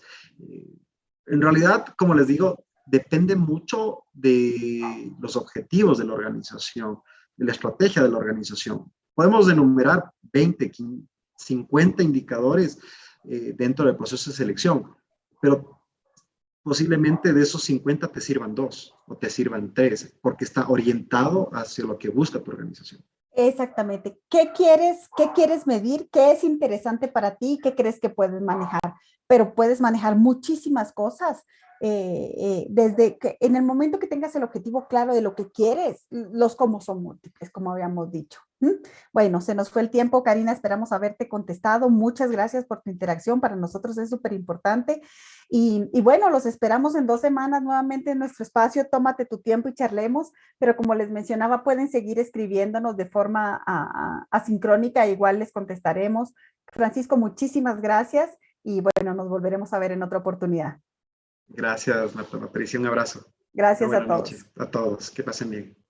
En realidad, como les digo, depende mucho de los objetivos de la organización, de la estrategia de la organización. Podemos enumerar 20, 50 indicadores dentro del proceso de selección, pero posiblemente de esos 50 te sirvan 2 o te sirvan 3, porque está orientado hacia lo que busca tu organización. Exactamente. Qué quieres medir? ¿Qué es interesante para ti? ¿Qué crees que puedes manejar? Pero puedes manejar muchísimas cosas. Desde que en el momento que tengas el objetivo claro de lo que quieres, los cómo son múltiples, como habíamos dicho. ¿Mm? Bueno, se nos fue el tiempo, Karina, esperamos haberte contestado. Muchas gracias por tu interacción, para nosotros es súper importante. Y bueno, los esperamos en 2 semanas nuevamente en nuestro espacio. Tómate tu tiempo y charlemos, pero como les mencionaba, pueden seguir escribiéndonos de forma asincrónica, igual les contestaremos. Francisco, muchísimas gracias y bueno, nos volveremos a ver en otra oportunidad. Gracias, Marta Patricia. Un abrazo. Una Gracias a buena noche todos. a todos. Que pasen bien.